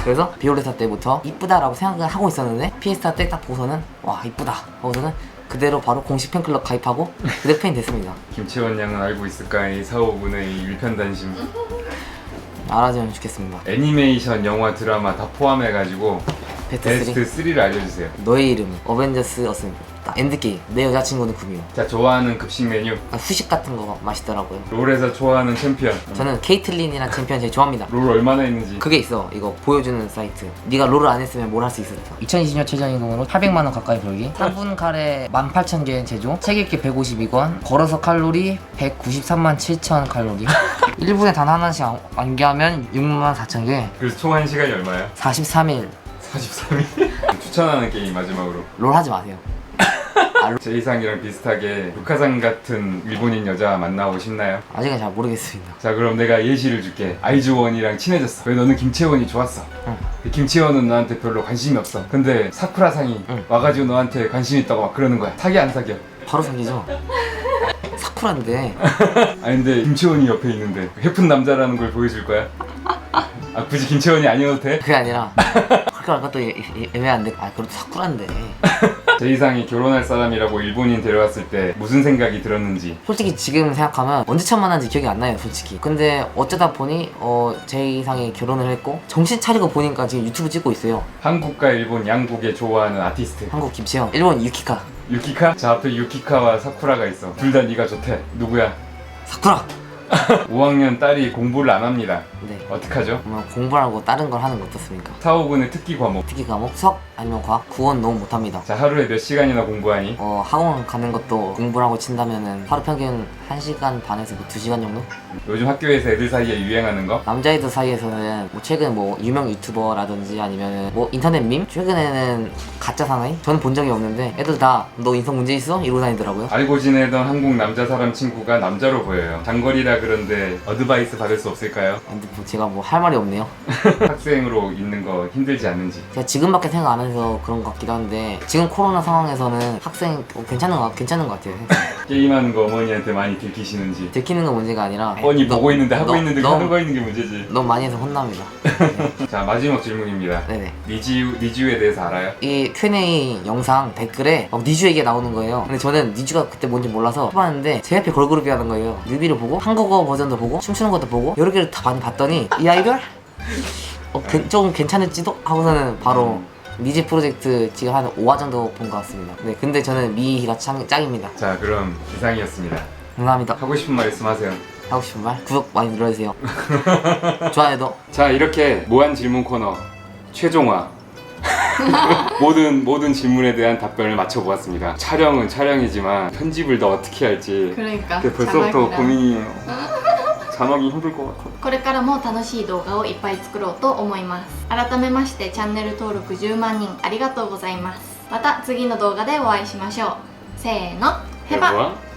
그래서 비오레타 때부터 이쁘다라고 생각을 하고 있었는데 피스타 때 딱 보고서는 와, 이쁘다 하고서는 그대로 바로 공식 팬클럽 가입하고 그대로 팬이 됐습니다. 김채원 양은 알고 있을까? 이 사오군의 이 일편단심. 알아주면 좋겠습니다. 애니메이션, 영화, 드라마 다 포함해가지고 베스트 3. 베스트 3를 알려주세요. 너의 이름 어벤져스 어셈블 맛있다. 엔드게임. 내 여자친구는 구미호. 자, 좋아하는 급식 메뉴. 후식 같은 거 맛있더라고요. 롤에서 좋아하는 챔피언. 저는 케이틀린이라는 챔피언 제일 좋아합니다. 롤 얼마나 있는지. 그게 있어. 이거 보여주는 사이트. 네가 롤을 안 했으면 뭘 할 수 있었죠. 2020년 최저임금으로 800만원 가까이 벌기. 3분 카레 18,000개 제조. 책 읽기 152권. 걸어서 칼로리 193만 7천 칼로리. 1분에 단 하나씩 완기하면 6만 4천 개. 그래서 총 한 시간이 얼마야? 43일. 43일? 추천하는 게임 마지막으로. 롤 하지 마세요. 제 이상이랑 비슷하게 루카상 같은 일본인 여자 만나고 싶나요? 아직은 잘 모르겠습니다. 자, 그럼 내가 예시를 줄게. 아이즈원이랑 친해졌어. 왜 너는 김채원이 좋았어. 응. 근데 김채원은 너한테 별로 관심이 없어. 근데 사쿠라상이 응. 와가지고 너한테 관심 있다고 막 그러는 거야. 사귀어 안 사귀어? 바로 사귀죠. 사쿠라인데. 아니 근데 김채원이 옆에 있는데 예쁜 남자라는 걸 보여줄 거야? 아, 굳이 김채원이 아니어도 돼? 그게 아니라 그렇게 말까 또 애매한데. 아 그래도 사쿠라인데. 제 이상이 결혼할 사람이라고 일본인 데려왔을 때 무슨 생각이 들었는지. 솔직히 지금 생각하면 언제 처음 만난지 기억이 안 나요 솔직히. 근데 어쩌다 보니 제 이상이 결혼을 했고 정신 차리고 보니까 지금 유튜브 찍고 있어요. 한국과 일본 양국에 좋아하는 아티스트. 한국 김치형, 일본 유키카. 유키카? 자, 앞에 유키카와 사쿠라가 있어. 둘 다 네가 좋대. 누구야? 사쿠라! 5학년 딸이 공부를 안 합니다. 네. 어떡하죠? 뭐 공부하고 다른 걸 하는 거 어떻습니까? 사오군의 특기 과목. 특히 과목 수학 아니면 과학, 국어는 너무 못합니다. 자, 하루에 몇 시간이나 공부하니? 학원 가는 것도 공부를 하고 친다면은 하루 평균 1시간 반에서 2시간 정도? 요즘 학교에서 애들 사이에 유행하는 거? 남자애들 사이에서는 뭐 최근 뭐 유명 유튜버라든지 아니면은 뭐 인터넷 밈? 최근에는 가짜 사나이? 저는 본 적이 없는데 애들 다 너 인성 문제 있어? 이러고 다니더라고요. 알고 지내던 한국 남자 사람 친구가 남자로 보여요. 장거리라 그런데 어드바이스 받을 수 없을까요? 근데 뭐 제가 뭐 할 말이 없네요. 학생으로 있는 거 힘들지 않는지. 제가 지금밖에 생각 안 해서 그런 것 같기도 한데 지금 코로나 상황에서는 학생 괜찮은 것 같아요. 게임하는 거 어머니한테 많이 들키시는지. 들키는 건 문제가 아니라 뻔히 보고 있는데 하고 너- 있는데 너- 하는 거 있는 게 문제지. 너무 많이 해서 혼납니다. 네. 자, 마지막 질문입니다. 네네. 니지우에 대해서 알아요? 이 Q&A 영상 댓글에 니주 얘기가 나오는 거예요. 근데 저는 니주가 그때 뭔지 몰라서 해봤는데 제 앞에 걸그룹이 하는 거예요. 뮤비를 보고 한국어 버전도 보고 춤추는 것도 보고 여러 개를 다 많이 봤더니 이 아이돌? 좀 괜찮을지도? 하고서는 바로 니지 프로젝트 지금 한 5화 정도 본 것 같습니다. 네, 근데 저는 미희가 짱입니다. 자, 그럼 이상이었습니다. 감사합니다. 하고 싶은 말씀 하세요. 하고 싶은 말? 구독 많이 눌러주세요. 좋아요도. 자, 이렇게 무한 질문 코너 최종화. 모든 질문에 대한 답변을 맞춰보았습니다. 촬영은 촬영이지만 편집을 더 어떻게 할지 그러니까 벌써부터 자막이랑. 고민이에요. 자막이 힘들 것 같아. これからも楽しい動画をいっぱい作ろうと思います。改めましてチャンネル登録10万人ありがとうございます。また次の動画でお会いしましょう。せーの、ヘバ。 해봐.